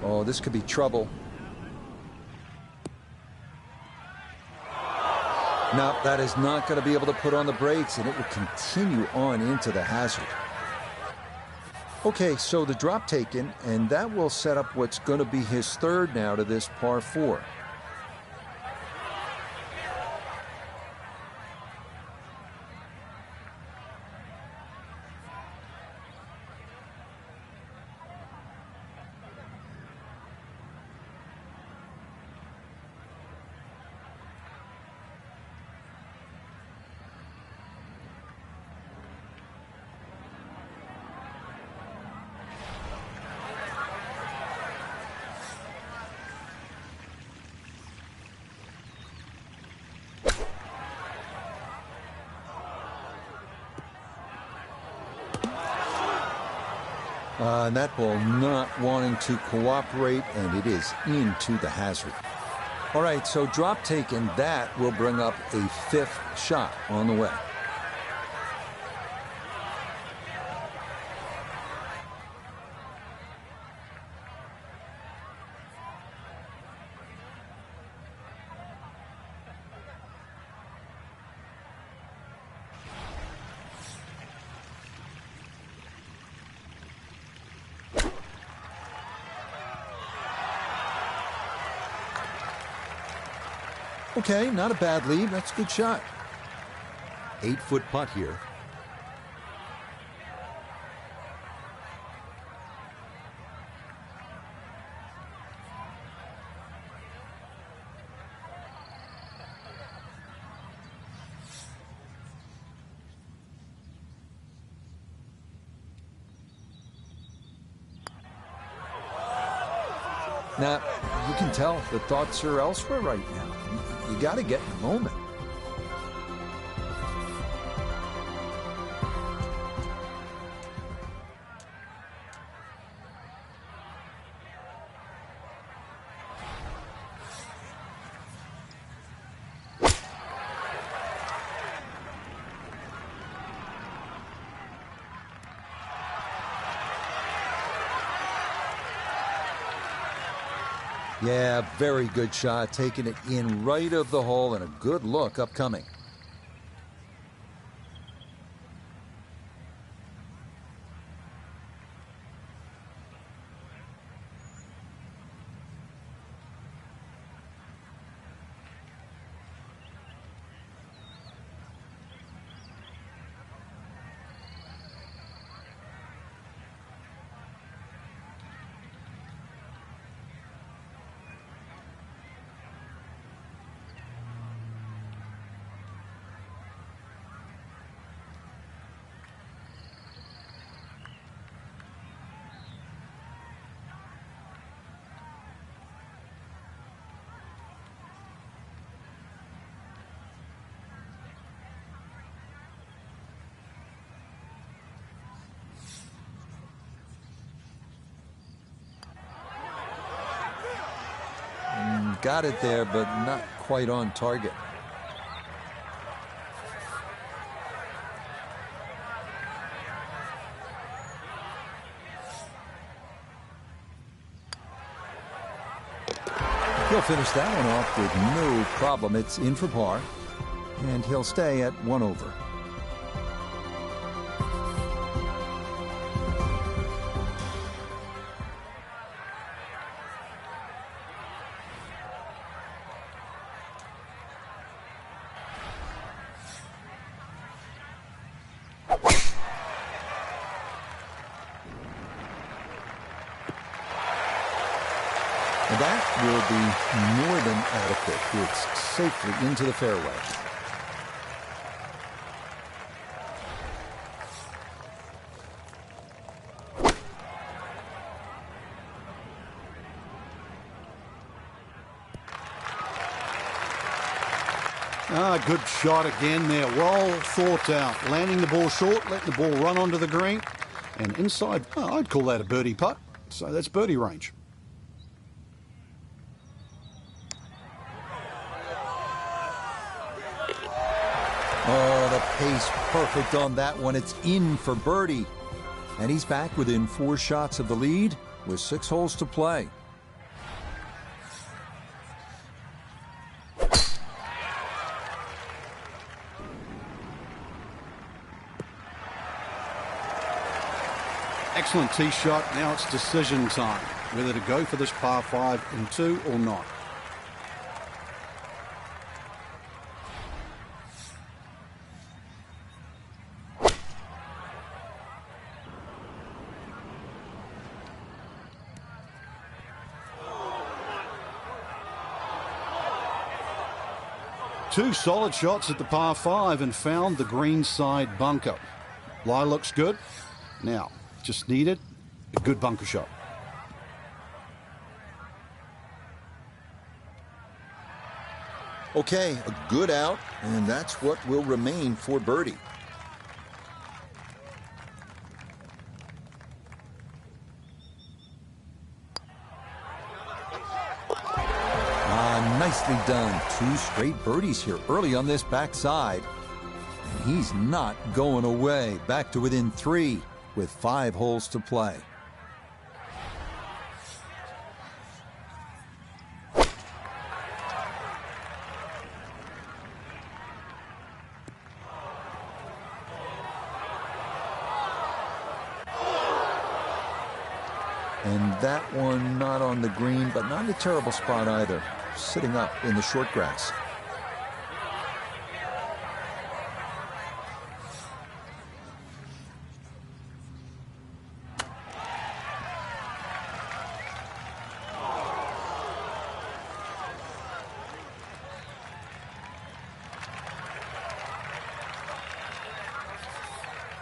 Oh, this could be trouble. No, that is not going to be able to put on the brakes, and it will continue on into the hazard. Okay, so the drop taken, and that will set up what's going to be his third now to this par 4. And that ball not wanting to cooperate, and it is into the hazard. All right, so drop taken, that will bring up a fifth shot on the way. Okay, not a bad lead. That's a good shot. 8-foot putt here. Now, you can tell the thoughts are elsewhere right now. You got to get in the moment. Yeah, very good shot, taking it in right of the hole, and a good look upcoming. Got it there, but not quite on target. He'll finish that one off with no problem. It's in for par, and he'll stay at 1 over. And that will be more than adequate. It's safely into the fairway. Good shot again there. Well thought out. Landing the ball short, letting the ball run onto the green. And inside, I'd call that a birdie putt. So that's birdie range. Oh, the pace perfect on that one. It's in for birdie. And he's back within 4 shots of the lead with 6 holes to play. Excellent tee shot. Now it's decision time. Whether to go for this par 5 in 2 or not. Two solid shots at the par 5 and found the green side bunker. Lie looks good. Now, just needed a good bunker shot. Okay, a good out, and that's what will remain for birdie. Nicely Nicely done. 2 straight birdies here early on this backside. And he's not going away. Back to within 3 with 5 holes to play. And that one not on the green, but not in a terrible spot either. Sitting up in the short grass.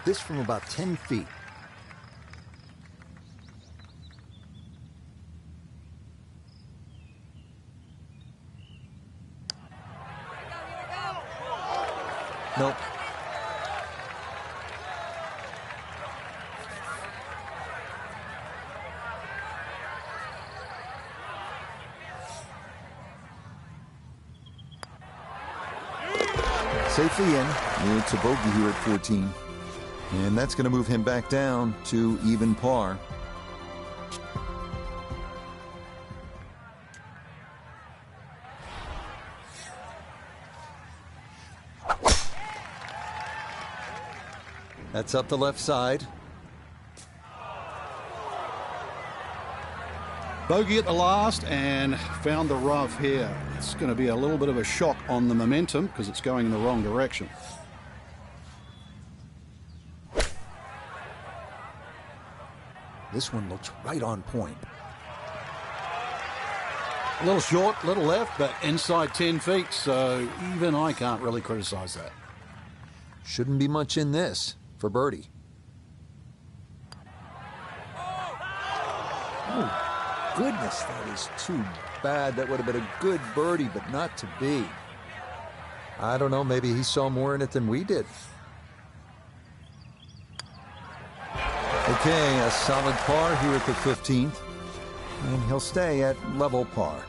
This from about 10 feet. Nope. Safely in. It's a bogey here at 14. And that's going to move him back down to even par. That's up the left side. Bogey at the last and found the rough here. It's going to be a little bit of a shock on the momentum because it's going in the wrong direction. This one looks right on point. A little short, a little left, but inside 10 feet, so even I can't really criticize that. Shouldn't be much in this for birdie. Oh, goodness, that is too bad. That would have been a good birdie, but not to be. I don't know, maybe he saw more in it than we did. Okay, a solid par here at the 15th, and he'll stay at level par.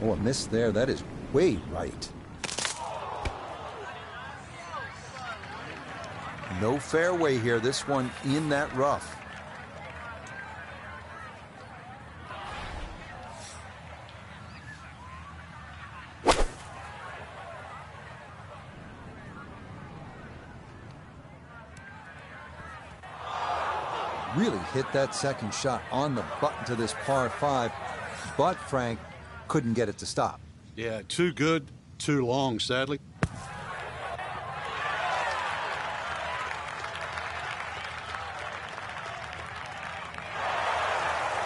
Oh, a miss there. That is way right. No fairway here. This one in that rough. Really hit that second shot on the button to this par 5, but Frank couldn't get it to stop. Yeah, too good, too long, sadly.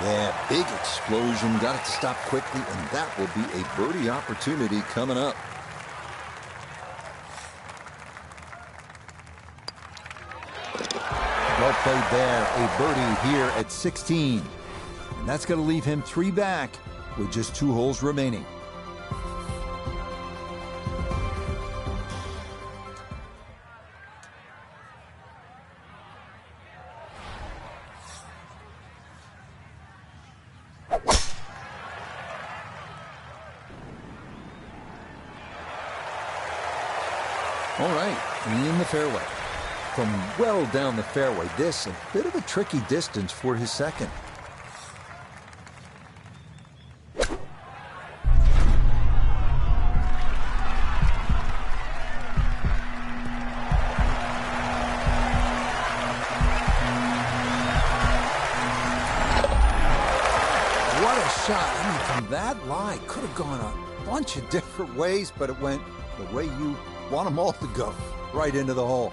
Yeah, big explosion. Got it to stop quickly, and that will be a birdie opportunity coming up. Well played there. A birdie here at 16. And that's going to leave him 3 back with just 2 holes remaining. All right, in the fairway. From well down the fairway, this a bit of a tricky distance for his second. What a shot. I mean, from that lie, could have gone a bunch of different ways, but it went the way you want them all to go, right into the hole.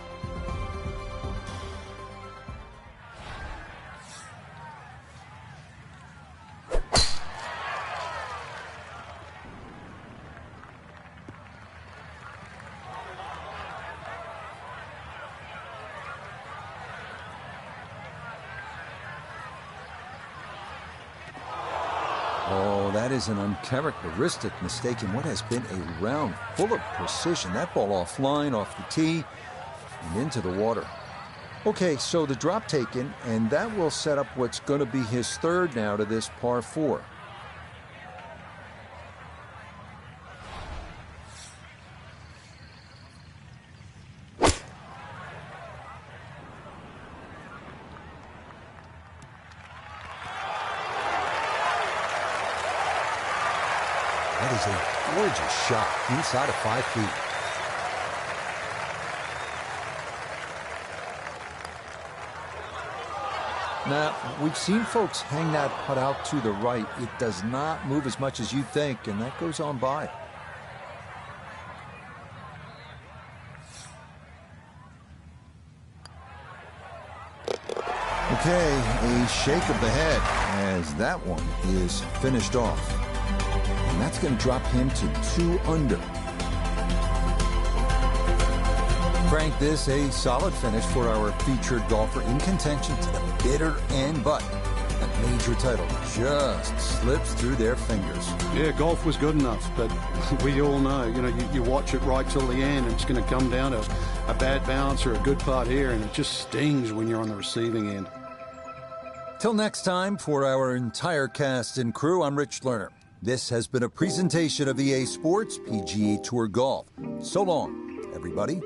Oh, that is an uncharacteristic mistake in what has been a round full of precision. That ball offline, off the tee, and into the water. Okay, so the drop taken, and that will set up what's going to be his third now to this par 4. That is a gorgeous shot inside of 5 feet. Now, we've seen folks hang that putt out to the right. It does not move as much as you think, and that goes on by. Okay, a shake of the head as that one is finished off. And that's going to drop him to 2 under. Frank, this a solid finish for our featured golfer in contention to the bitter end, but that major title just slips through their fingers. Yeah, golf was good enough, but we all know, you watch it right till the end, and it's going to come down to a bad bounce or a good putt here, and it just stings when you're on the receiving end. Till next time, for our entire cast and crew, I'm Rich Lerner. This has been a presentation of EA Sports PGA Tour Golf. So long, everybody.